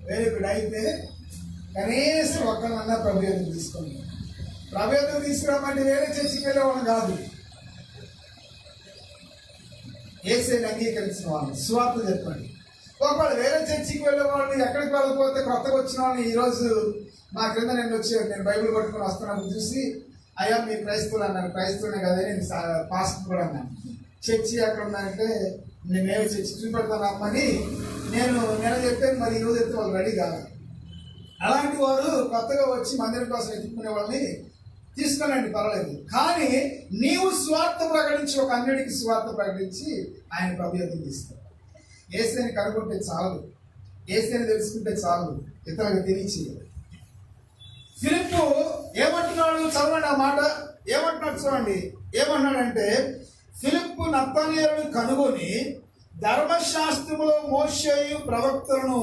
Very good. అయితే కనీసం ఒక్కరినన్నా ప్రభేదం తీసుకోండి. ప్రభేదం తీసుకురామంటే వేరే చర్చికి వెళ్ళేవాళ్ళం కాదు, యేసుని అంగీకరించిన వాళ్ళు సువార్త చెప్పండి. ఒకవేళ వేరే చర్చికి వెళ్ళే వాళ్ళు ఎక్కడికి వెళ్ళకపోతే కొత్తగా వచ్చిన వాళ్ళని ఈరోజు మా క్రింద నేను బైబిల్ పట్టుకొని వస్తున్నప్పుడు చూసి, అయ్యా మీ క్రైస్తవులు అన్నారు. క్రైస్తవులే కదా, నేను పాస్టర్ కూడా అన్నాను. చర్చి ఎక్కడ ఉన్నారంటే నేనేమి చర్చి చూపెడతాను అమ్మని నేను చెప్పాను. మరి ఈరోజు అయితే వాళ్ళు రెడీ కాదు. అలాంటి వారు కొత్తగా వచ్చి మందిరం కోసం ఎత్తుకునే వాళ్ళని తీసుకునండి, పర్వాలేదు. కానీ నీవు స్వార్థ ప్రకటించి ఒక అన్యుడికి స్వార్థ ప్రకటించి ఆయన ప్రభు తీస్తావు. యేసుని కనుక్కుంటే చాలు, యేసుని తెలుసుకుంటే చాలు, ఇతరులకు తెలియచేయాలి. ఫిలిప్పు ఏమంటున్నాడు? చదవండి ఆ మాట. ఏమంటున్నాడు చూడండి. ఏమంటున్నాడంటే, ఫిలిప్పు నతనయేలును కనుగొని ధర్మశాస్త్రములో మోషేయు ప్రవక్తలను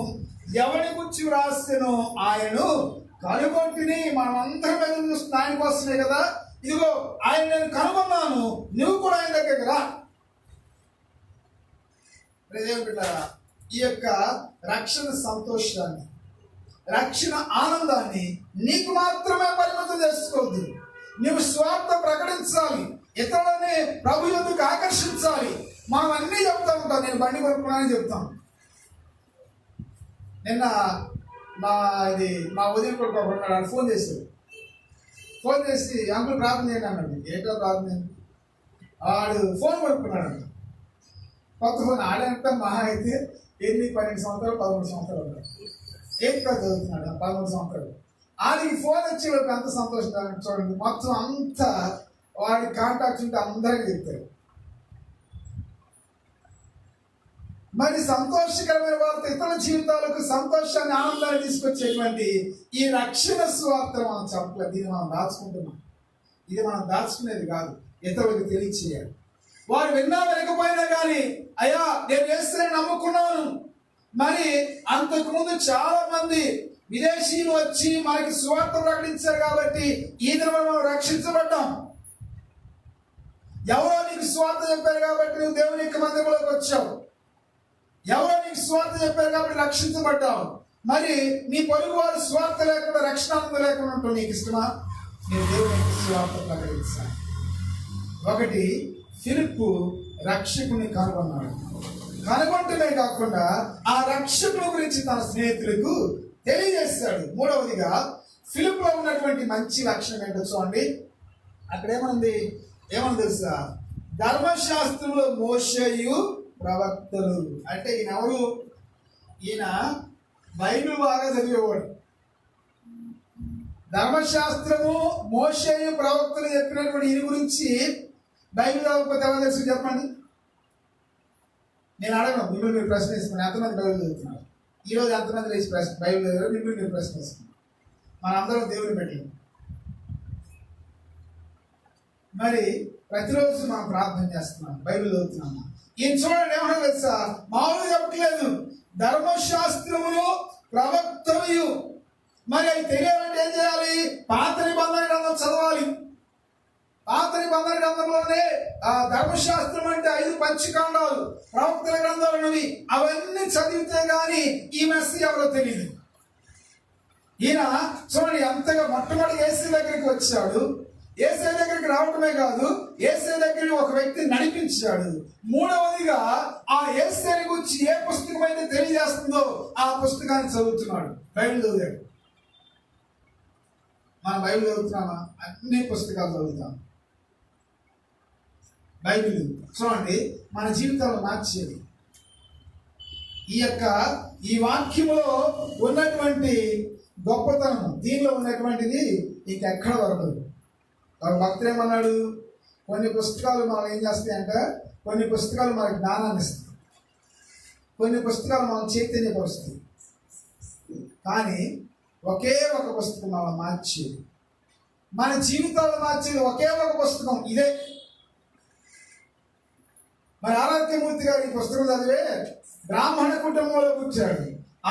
ఎవరి గురించి వ్రాసెనో ఆయనను కనుగొంటిని. మనం అందరం ఎదురు చూస్తున్న ఆయన కోసమే కదా. ఇదిగో ఆయన నేను కనుగొన్నాను, నువ్వు కూడా ఆయన దగ్గరికి రా. బిడ్డారా, ఈ యొక్క రక్షణ సంతోషాన్ని, రక్షణ ఆనందాన్ని నీకు మాత్రమే పరిమితం చేసుకోవద్దు. నువ్వు స్వార్థ ప్రకటించాలి, ఇతరులని ప్రభు యందుకు ఆకర్షించాలి. మనం అన్నీ చెప్తా ఉంటాం. నేను బండి కొనుక్కున్నానని చెప్తాను. నిన్న మా ఉదయం కొడుకు ఒకడు ఫోన్ చేసి అంకుల్ ప్రార్థన చేయండి అన్నాడు. ఏంటో ప్రార్థన? వాడు ఫోన్ కొనుక్కున్నాడు, కొత్త ఫోన్. ఆడంతా మహా అయితే 12 సంవత్సరాలు 13 సంవత్సరాలు ఉంటాడు. చదువుతున్నాడు 13 సంవత్సరాలు. ఆడికి ఫోన్ వచ్చేవాడు అంత సంతోషం చూడండి. మొత్తం అంతా వాడి కాంటాక్ట్స్ ఉంటే అందరికీ చెప్తారు. మరి సంతోషకరమైన వార్త ఇతరుల జీవితాలకు సంతోషాన్ని, ఆనందాన్ని తీసుకొచ్చేటువంటి ఈ రక్షణ సువార్త మనం చెప్పలేదు. దీన్ని మనం దాచుకుంటున్నాం. ఇది మనం దాచుకునేది కాదు, ఇతరులకు తెలియచేయాలి. వారు విన్నా వినకపోయినా కానీ, అయ్యా నేను యేసుని నమ్ముకున్నాను. మరి అంతకుముందు చాలా మంది విదేశీయులు వచ్చి మనకి సువార్త ప్రకటించారు కాబట్టి ఈ దినం మనం రక్షించబడ్డాం. ఎవరో నీకు సువార్త చెప్పారు కాబట్టి నువ్వు దేవుని యొక్క మందిరంలోకి వచ్చావు. ఎవరో నీకు స్వార్థ చెప్పారు కాబట్టి రక్షించబడ్డావు. మరి నీ పొరుగు వారు స్వార్థ లేకుండా, రక్షణానందం లేకుండా ఉంటావు. నీకు ఇష్టమా? నేను దేవునికి స్వార్థ ప్రకటించాను. ఒకటి, ఫిలిప్పు రక్షకుని కనుగొన్నాడు. కనుగొంటమే కాకుండా ఆ రక్షకుని గురించి తన స్నేహితులకు తెలియజేస్తాడు. మూడవదిగా ఫిలిప్లో ఉన్నటువంటి మంచి లక్షణం ఏంటో చూడండి. అక్కడ ఏమని తెలుసా? ధర్మశాస్త్రంలో మోషేయు ప్రవక్తలు. అంటే ఈయన ఎవరు? ఈయన బైబిల్ బాగా చదివేవాడు. ధర్మశాస్త్రము మోషేయు ప్రవక్తలు చెప్పినటువంటి ఈయన గురించి బైబిల్ చదవకపోతే ఎవరు తెలుసు చెప్పండి? నేను అడగను, మిమ్మల్ని మీరు ప్రశ్న వేసుకున్నాను. ఎంతమంది బైబిల్ చదువుతున్నారు? ఈరోజు ఎంతమంది లేచి బైబిల్ చదివారు? మిమ్మల్ని మీరు ప్రశ్న వేసుకున్నాం. మనందరం దేవుని పెట్టలేము. మరి ప్రతిరోజు మనం ప్రార్థన చేస్తున్నాం, బైబిల్ చదువుతున్నాము. ఈయన చూడండి ఏమన్నా తెలుసా? మామూలుగా చెప్పట్లేదు. ధర్మశాస్త్రములు ప్రవక్తలు. మరి అవి తెలియాలంటే ఏం చేయాలి? పాత నిబంధన గ్రంథం చదవాలి. పాత నిబంధన గ్రంథంలోనే ఆ ధర్మశాస్త్రం అంటే 5 పంచకాండాలు, ప్రవక్తల గ్రంథాలు ఉన్నవి. అవన్నీ చదివితే గాని ఈ మెస్సేజ్ ఎవరో తెలియదు. ఈయన చూడండి ఎంతగా మొట్టమొదటి యేసు దగ్గరికి వచ్చాడు. యేసయ్య దగ్గరికి రావటమే కాదు, యేసయ్య దగ్గరికి ఒక వ్యక్తిని నడిపించాడు. మూడవదిగా ఆ యేసయ్యని గురించి ఏ పుస్తకం అయితే తెలియజేస్తుందో ఆ పుస్తకాన్ని చదువుతున్నాడు. బైబిల్ చదివాడు. మనం బైబిల్ చదువుతున్నామా? అన్ని పుస్తకాలు చదువుతాం. బైబిల్ చూడండి, మన జీవితాలను మార్చేది ఈ వాక్యములో ఉన్నటువంటి గొప్పతనం, దీనిలో ఉన్నటువంటిది ఇంకెక్కడ దొరకదు. ఒక భక్తుడు ఏమన్నాడు, కొన్ని పుస్తకాలు మనం ఏం చేస్తాయంటే, కొన్ని పుస్తకాలు మనకు జ్ఞానాన్ని ఇస్తాయి, కొన్ని పుస్తకాలు మనం చైతన్యపరుస్తాయి, కానీ ఒకే ఒక పుస్తకం మనం మార్చేది, మన జీవితాలు మార్చేది ఒకే ఒక పుస్తకం ఇదే. మరి ఆరోగ్యమూర్తి గారు ఈ పుస్తకం చదివే బ్రాహ్మణ కుటుంబంలో కూర్చాడు.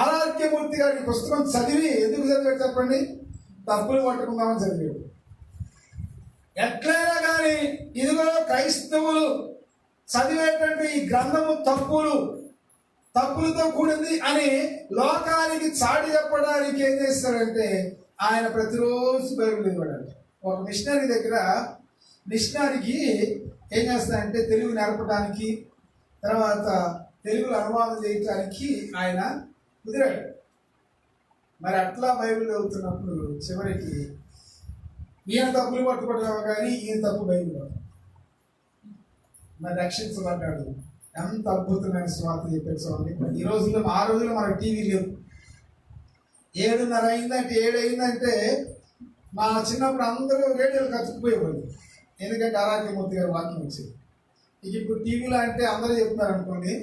ఆరోగ్యమూర్తి గారు ఈ పుస్తకం చదివి ఎందుకు చదివాడు చెప్పండి? తప్పులు పట్టుకుందామని చదివాడు. ఎట్లయినా కానీ ఇదిగో క్రైస్తవులు చదివేటువంటి ఈ గ్రంథము తప్పులతో కూడింది అని లోకానికి చాటి చెప్పడానికి ఏం చేస్తాడంటే, ఆయన ప్రతిరోజు బైబిల్ ఇవ్వడాడు. ఒక మిషనరీకి ఏం చేస్తాడంటే, తెలుగు నేర్పడానికి, తర్వాత తెలుగులో అనువాదం చేయడానికి ఆయన కుదిరాడు. మరి అట్లా బైబిల్ చదువుతున్నప్పుడు చివరికి ఈయన తప్పులు పట్టుకోవడం కానీ ఈయన తప్పు బైబిల్ మరి రక్షించబడ్డాడు. ఎంత అద్భుతమైన స్వార్థ చెప్పారు చూడండి. ఈ రోజుల్లో ఆ రోజుల్లో మనకు టీవీ లేవు. 7:30 అయిందంటే 7 అయిందంటే మా చిన్నప్పుడు అందరూ రేడియోలు కట్టుకుపోయేవాళ్ళు. ఎందుకంటే ఆరోగ్యమూర్తి గారు వాక్యం వచ్చేది. ఇప్పుడు టీవీలో అంటే అందరూ చెప్తున్నారు అనుకోండి.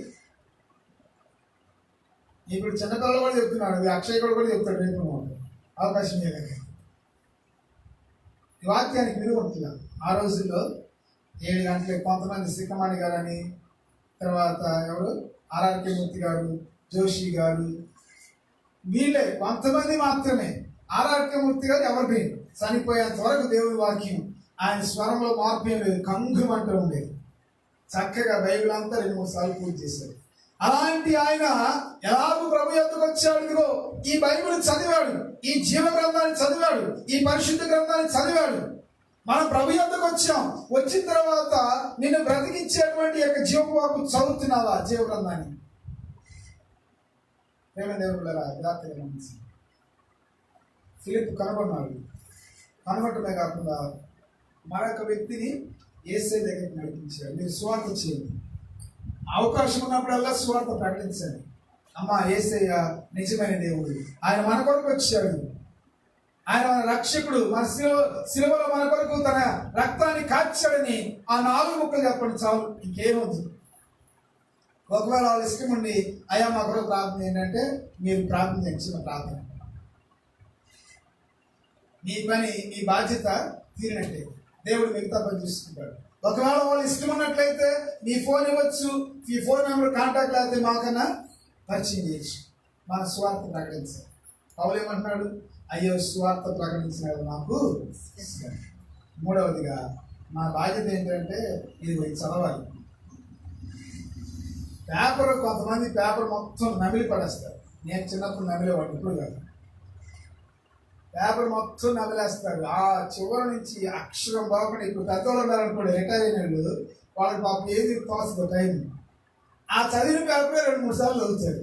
ఇప్పుడు చిన్నపిల్లలు కూడా చెప్తున్నాడు, అక్షయ్ కూడా చెప్తాడు రేపు అవకాశం లేదండి. ఈ వాక్యానికి విలువ ఉంటుంది. ఆ రోజుల్లో 7 గంటలకి కొంతమంది సిక్కమాణి గారు అని, తర్వాత ఎవరు ఆర్ఆర్కేమూర్తి గారు, జోషి గారు, వీళ్ళే కొంతమంది మాత్రమే. ఆర్ఆర్కేమూర్తి గారు ఎవరి చనిపోయేంత వరకు దేవుని వాక్యం ఆయన స్వరంలో మార్పు ఏం లేదు, కంగుమంటూ ఉండేది. చక్కగా బైబిల్ అంతా 2-3 సార్లు పూర్తి చేశాడు. అలాంటి ఆయన ఎలాగూ ప్రభు యొద్దకు వచ్చాడు. ఇదిగో ఈ బైబిల్ చదివాడు, ఈ జీవ గ్రంథాన్ని చదివాడు, ఈ పరిశుద్ధ గ్రంథాన్ని చదివాడు. మనం ప్రభు యొద్దకు వచ్చాం. వచ్చిన తర్వాత నిన్ను బ్రతికించేటువంటి యొక్క జీవపు వాక్కు చదువుతున్నావా? జీవ గ్రంథాన్ని ఫిలిప్ కనుగొన్నాడు. కనుగొట్టమే కాకుండా మరొక వ్యక్తిని యేసయ్య దగ్గరికి నడిపించాడు. మీరు సువార్త చేయండి, అవకాశం ఉన్నప్పుడల్లా సువార్త ప్రకటించండి. అమ్మా, యేసయ్య నిజమైన దేవుడు, ఆయన మన కొరకు వచ్చాడు, ఆయన మన రక్షకుడు, మన శిలువలో మన కొరకు తన రక్తాన్ని కాచాడని ఆ 4 ముక్కలు చెప్పండి చాలు, ఇంకేమవుతుంది. ఒకవేళ వాళ్ళ ఇష్టం ఉండి అయ్యా మా కొరకు ప్రార్థన ఏంటంటే, మీరు ప్రార్థన చేసిన ప్రార్థన మీ పని, మీ బాధ్యత తీరినట్టే. దేవుడు మిగతా పని చూసుకుంటాడు. ఒకవేళ వాళ్ళు ఇష్టం ఉన్నట్లయితే మీ ఫోన్ ఇవ్వచ్చు, ఈ ఫోన్ నెంబర్ కాంటాక్ట్ అయితే మాకన్నా పరిచయం చేయొచ్చు, మన స్వార్థ ప్రకటించాలి. పౌలు ఏమంటున్నాడు? అయ్యో స్వార్థ ప్రకటించిన నాకు. మూడవదిగా మా బాధ్యత ఏంటంటే ఇది చదవాలి. కొంతమంది పేపర్ మొత్తం నమిలి పడేస్తారు. నేను చిన్నప్పుడు నమిలేవాడు, ఇప్పుడు కాదు. పేపర్ మొత్తం నమిలేస్తారు. ఆ చివరి నుంచి అక్షరం బాగుండి. ఇప్పుడు పెద్దవాళ్ళు ఉన్నారనుకోండి, రిటైర్ అయిన వాళ్ళు, వాళ్ళకి పాపం ఏది తోస్తుంది టైం. ఆ చదివిన పేపరే 2-3 సార్లు చదువుతారు.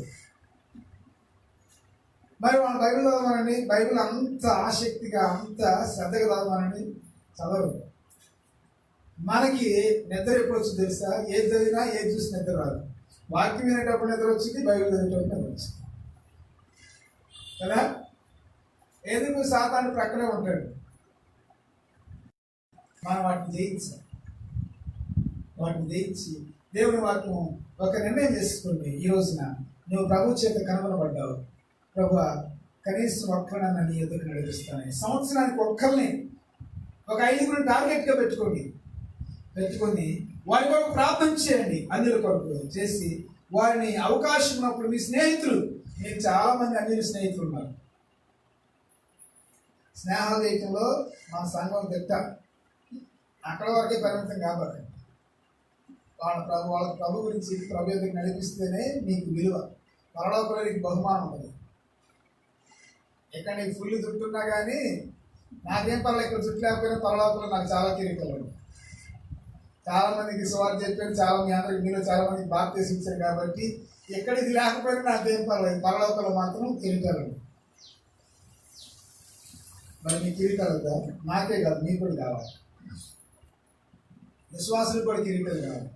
మరి మనం బైబిల్ చదవమనండి, బైబిల్ అంత ఆసక్తిగా అంత శ్రద్ధగా చదవమనండి, చదవరు. మనకి నిద్ర ఎప్పుడు వచ్చింది తెలుసా? ఏది చదివినా ఏది చూసి నిద్ర రాదు. వాక్యం వినేటప్పుడు నిద్ర వచ్చింది, బైబిల్ చదివేటప్పుడు నిద్ర వచ్చింది కదా. ఎందుకు? సాతాను ప్రక్కనే ఉంటాడు. మనం వాటిని జయించి దేవుని వాక్యం ఒక నిర్ణయం చేసుకోండి. ఈ రోజున నువ్వు ప్రభు చేత కనుగొనబడ్డావు. ప్రభు కనీసం ఒక్కడన్నా నీ ఎదురు నడిపిస్తాను. సంవత్సరానికి ఒక్కరిని ఒక 5 టార్గెట్గా పెట్టుకొని వారి కొరకు ప్రార్థన చేయండి. అన్యుల కొరకు చేసి వారిని అవకాశం ఉన్నప్పుడు మీ స్నేహితులు, మీకు చాలా మంది అన్యుల స్నేహితులు ఉన్నారు. స్నేహదేశంలో మన సంఘం తిట్ట అక్కడ వరకే పరిమితం కాబట్టి వాళ్ళ ప్రభు గురించి ప్రభు ఎదురు నడిపిస్తేనే నీకు విలువ. పరలోకంలో నీకు బహుమానం ఉంటుంది. ఇక్కడ నీకు ఫుల్ దుట్టున్నా కానీ నాకేం పర్లేదు, ఇక్కడ చుట్టూ లేకపోయినా పరలోకంలో నాకు చాలా కిరీటాలు ఉన్నాయి. చాలా మందికి సువార్త చెప్పాను, చాలా మీ అందరికి మీరు చాలా మందికి బాప్తీసం ఇచ్చారు కాబట్టి ఎక్కడికి లేకపోయినా నాకేం పర్లేదు, పరలోకంలో మాత్రం కిరీటాలు ఉన్నాయి. మరి మీ కిరీటాలు వద్దా? నాకే కాదు, మీకు కూడా కావాలి, విశ్వాసులు కూడా కిరీటాలు కావాలి.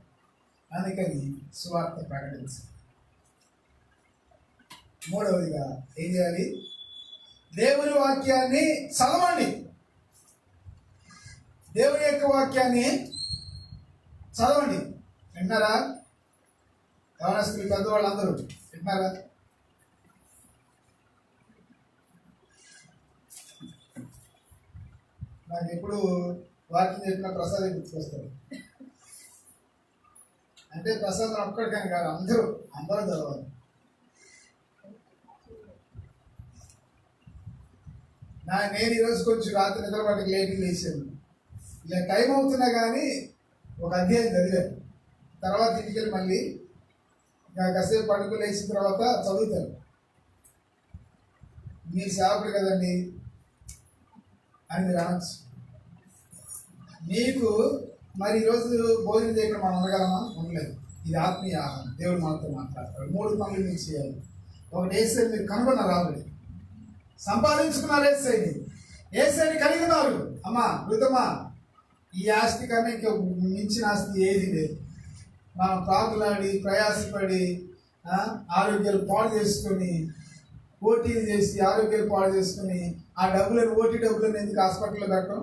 అందుకని సువార్త ప్రకటించాలి. మూడవదిగా ఏం చేయాలి? దేవుని వాక్యాన్ని చదవండి. దేవుని యొక్క వాక్యాన్ని చదవండి. వింటారా? యవనస్తులు, పెద్దవాళ్ళందరూ వింటారా? నాకు ఎప్పుడు వాక్యం చెప్పిన ప్రసాదం గుర్తుకొస్తారు. అంటే ప్రసాదం ఒక్కడికని కాదు, అందరూ చదవాలి. నేను ఈరోజు కొంచెం రాత్రి నిద్రపాటికి లేట్గా లేచాను. ఇలా టైం అవుతున్నా కానీ ఒక అధ్యాయం చదివాను. తర్వాత ఇంటికి వెళ్ళి మళ్ళీ కాసేపు పడుకు లేచిన తర్వాత చదువుతాను. మీరు సేవకుడు కదండి అని మీరు అనొచ్చు. మీకు మరి ఈరోజు భోజనం చేయకుండా మనం ఉండగలమా? ఉండలేదు. ఇది ఆత్మీయ ఆహారం. దేవుడు మనతో మాట్లాడతాడు. 3 పనులు మీరు చేయాలి. ఒకటి ఏసైని మీరు కనుగొన్నారు, ఆల్రెడీ సంపాదించుకున్నారు. ఏసైని కలిగి ఉన్నారు. అమ్మా మృతమా, ఈ ఆస్తి కన్నా ఇంకా మించిన ఆస్తి ఏది లేదు. మనం ప్రాకులాడి ప్రయాసపడి ఆరోగ్యాలు పాడు చేసుకొని, ఓటీలు చేసి ఆరోగ్యాలు పాడు చేసుకొని, ఆ ఓటీ డబ్బులను ఎందుకు హాస్పిటల్లో పెట్టడం?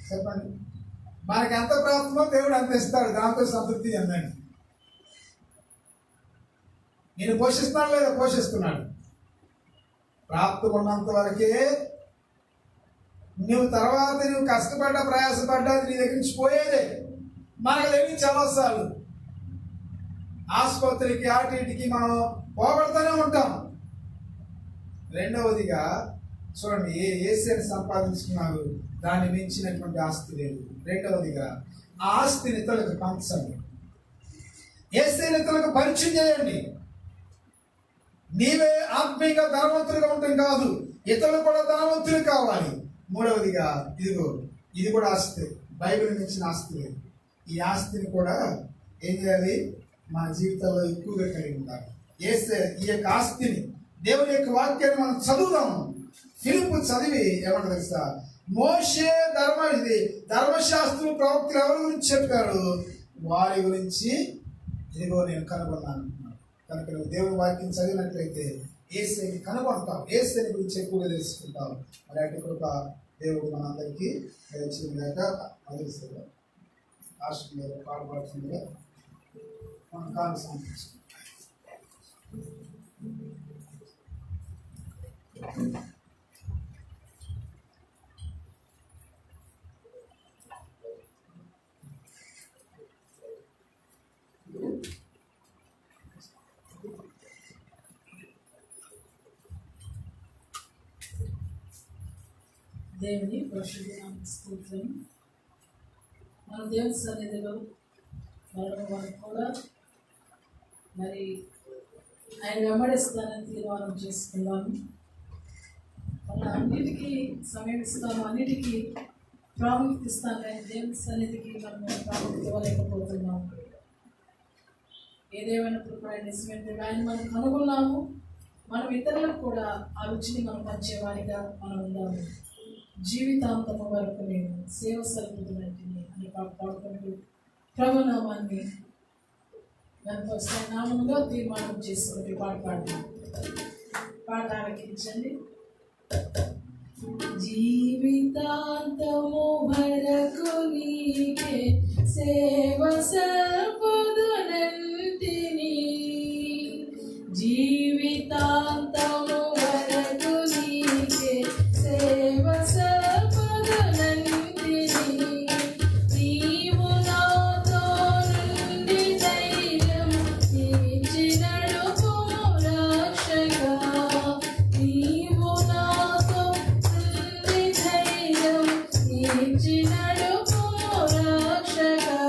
చెప్పండి. మనకి ఎంత ప్రాప్తమో దేవుడు అంత ఇస్తాడు. దాంతో సంతృప్తి చెందండి. నేను పోషిస్తున్నాడు లేదా? పోషిస్తున్నాడు. ప్రాప్తం ఉన్నంత వరకే. నువ్వు కష్టపడ్డా ప్రయాసపడ్డా నీ దగ్గర నుంచి పోయేదే. మనకు దగ్గర చాలాసార్లు ఆసుపత్రికి ఆటికి మనం పోగొడుతూనే ఉంటాం. రెండవదిగా చూడండి, ఏసీని సంపాదించుకున్నారు, దాన్ని మించినటువంటి ఆస్తి లేదు. రెండవదిగా ఆ ఆస్తిని ఇతరులకు పంచండి. ఏసీని ఇతరులకు పరిచయం చేయండి. నీవే ఆత్మీయంగా ధనవంతులుగా ఉంటాం కాదు, ఇతరులు కూడా ధనవంతులు కావాలి. మూడవదిగా ఇది కూడా ఆస్తి, బైబిల్ మించిన ఆస్తి లేదు. ఈ ఆస్తిని కూడా ఏం చేయాలి? మన జీవితంలో ఎక్కువగా కలిగి ఉండాలి. ఈ యొక్క ఆస్తిని, దేవుని యొక్క వాక్యాన్ని మనం చదువుదాము. ఫిలిప్పు చదివి ఏమంటారు తెలుసా? మోషే ధర్మశాస్త్రులు ప్రవక్తలు ఎవరి గురించి చెప్పారు? వారి గురించి ఇదిగో నేను కనుగొన్నాను. కనుక నువ్వు దేవుని వాక్యం చదివినట్లయితే ఏసైని కనుగొంటావు, ఏసైని గురించి ఎక్కువగా తెలుసుకుంటావు. అలాంటి కృప దేవుడు మనందరికీ దయచేయలేక అందిస్తారు. రాష్ట్రంలో పాడుపడుతుందిగా మనం కాలు సమర్పించుకుంటాం. దేవుని పరిశుద్ధ స్తోత్రం. మన దేవుని సన్నిధిలో మనం కూడా మరి ఆయన వెంబడిస్తానని తీర్మానం చేసుకున్నాము. మనం అన్నిటికీ సమయం ఇస్తాము, అన్నిటికీ ప్రాముఖ్యత ఇస్తాను, కానీ దేవుని సన్నిధికి మనం ప్రాముఖ్యత ఇవ్వలేకపోతున్నాము. ఏదేమైనప్పుడు కూడా నిజమైన ఆయన మనం కనుగొన్నాము. మనం ఇతరులకు కూడా ఆ రుచిని మనం పంచేవారిగా మనం ఉందాము. జీవితాంతము వరకు నేను సేవ సలుపుతున్నట్టుని అని పాడుకుంటూ ప్రభునామాన్ని ఎంతో నామంగా తీర్మానం చేసుకుంటూ పాట ఆలకించండి. జీవితాంతము వరకు నీకే సేవ సల్పుదునంటిని, జీవితాంతము వరకు నీకే సేవ సల్పుదునంటిని. నీవు నాతో నుండి ధైర్యం ఇచ్చినడుపుము రక్షకా, నీవు నాతో నుండి ధైర్యం ఇచ్చినడుపుము రక్షకా.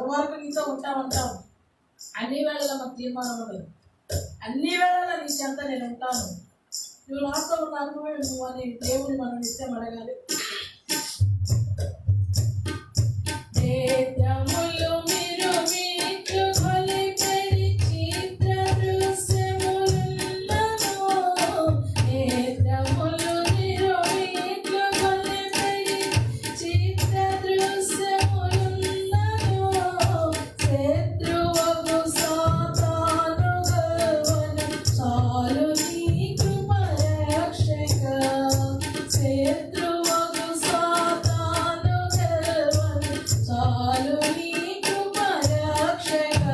ఎంతవరకు నీతో ఉంటామంటాం. అన్ని వేళలా మాకు తీర్మానం ఉండదు. అన్ని వేళలా నీ చెంత నేను ఉంటాను, నువ్వు నాతో ఉన్నాను నువ్వు అని దేవుని మనం నిత్యం అడగాలి. నేత్రములు మీరు మీట్లు కొలిపెడి చిత్ర దృశ్యములున్నను. నేత్రములు మీరు మీట్లు కొలిపెడి చిత్ర దృశ్యములున్నను. శత్రువగు సాతాను గర్వను చాలు నీ కృప రక్షక. శత్రువగు సాతాను గర్వను చాలు నీ కృప రక్షక.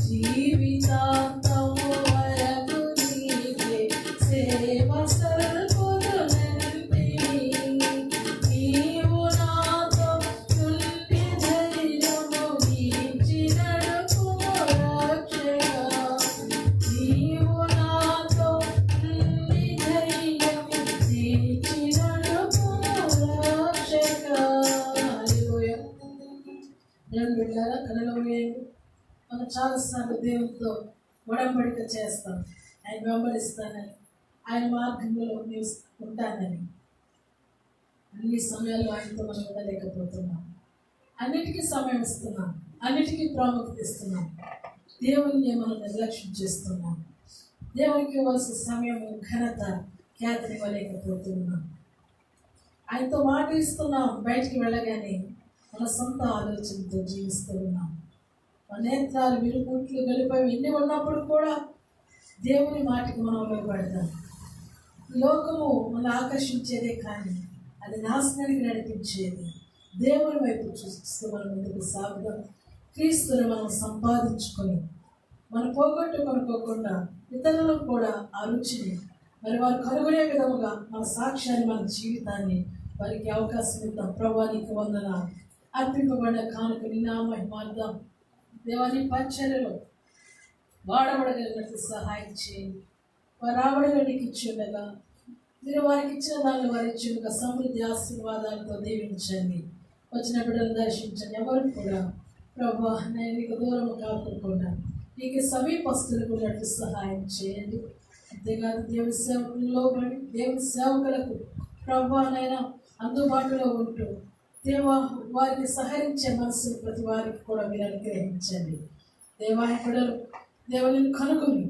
జీవితాంతము వరకు నీకే సేవ సల్పుదునంటిని. నీవు నాతో నుండి ధైర్యము నీచి నడుపుము రక్షక. నీవు నాతో నుండి ధైర్యము నీచి నడుపుము రక్షక. హల్లెలూయా. దేవుని బిడ్డలారా, కనులు వేయండి. మనం చాలాసార్లు దేవునితో ఒడంబడిక చేస్తాం, ఆయన వెంబడిస్తానని, ఆయన మార్గంలో నేను ఉంటానని. అన్ని సమయాల్లో ఆయనతో మనం ఉండలేకపోతున్నాం. అన్నిటికీ సమయం ఇస్తున్నాం, అన్నిటికీ ప్రాముఖ్యత ఇస్తున్నాం. దేవుని మనం నిర్లక్ష్యం చేస్తున్నాం. దేవునికి ఇవ్వాల్సిన సమయము, ఘనత, ఖ్యాతిని ఇవ్వలేకపోతున్నాం. ఆయనతో మాట ఇస్తున్నాం, బయటికి వెళ్ళగానే మన సొంత ఆలోచనతో జీవిస్తూ ఉన్నాం. మన నేత్రాలు విరుగుట్లు వెలుపవి ఎన్ని ఉన్నప్పుడు కూడా దేవుని మాటకి మనం లోబడతాం. లోకము మనం ఆకర్షించేదే కానీ అది నాశనానికి నడిపించేది. దేవుని వైపు చూస్తూ మనం ముందుకు సాగుదాం. క్రీస్తుని మనం సంపాదించుకొని మనం పోగొట్టుకోకుండా ఇతరులకు కూడా ఆ రుచిని మరి వారు కనుగొనే విధముగా మన సాక్ష్యాన్ని, మన జీవితాన్ని వారికి అవకాశం ఇద్దాం. ప్రభువా నీకు వందనాలు. అర్పింపబడిన కానుక నీ నామహిమార్థం దేవాని పరిచర్యలో వాడబడగలిగినట్టు సహాయం చేయండి. వారు రాబడిలో నీకు ఇచ్చి ఉండగా మీరు వారికి ఇచ్చిన దాన్ని వారి ఇచ్చి ఉండగా సమృద్ధి ఆశీర్వాదాలతో దీవించండి. వచ్చిన బిడ్డలు దర్శించండి. ఎవరు కూడా ప్రభువా నేను నీకు దూరం కాకుండా నీకు సమీపస్తులకు ఉన్నట్టు సహాయం చేయండి. అంతేకాదు దేవుని సేవకులలో పడి దేవుని సేవకులకు ప్రభువా నైనా అందుబాటులో ఉంటూ దేవా వారికి సహరించే మనసు ప్రతి వారికి కూడా మీరు అనుగ్రహించండి. దేవాయ బిడ్డలు దేవుని కనుగొని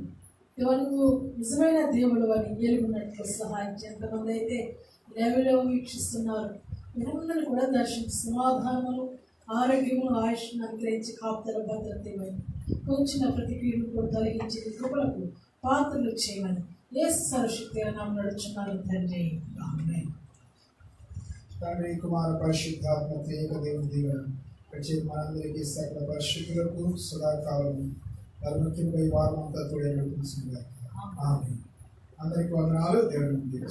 దేవునికి నిజమైన దేవుడు అని ఎలుగున్నట్లు సహాయం చేయండి. ఎంతమంది అయితే లేవలో వీక్షిస్తున్నారు మీరందరూ కూడా దర్శించి సమాధానములు, ఆరోగ్యము, ఆయుష్ను అనుగ్రహించి కాపుదల భద్రత ఇవ్వండి. కొంచిన ప్రతిక్రియను కూడా తొలగించి కృపలకు పాత్రలు చేయమని యేసు సర్వశక్తిగా నామమున నడుచున్నాను తండ్రి. ఆమేన్. తండ్రి, కుమార, పరిశుద్ధాత్మ త్రియేక దేవుని దీవెన ప్రత్యేక మనందరికీ సకల పరిశుద్ధులకు సదాకాలం మరి ముఖ్యంగా ఈ వారం అంతా తోడే నడిపించింది. ఆమేన్. అందరికీ వందనాలు. దేవుని దీవించండి.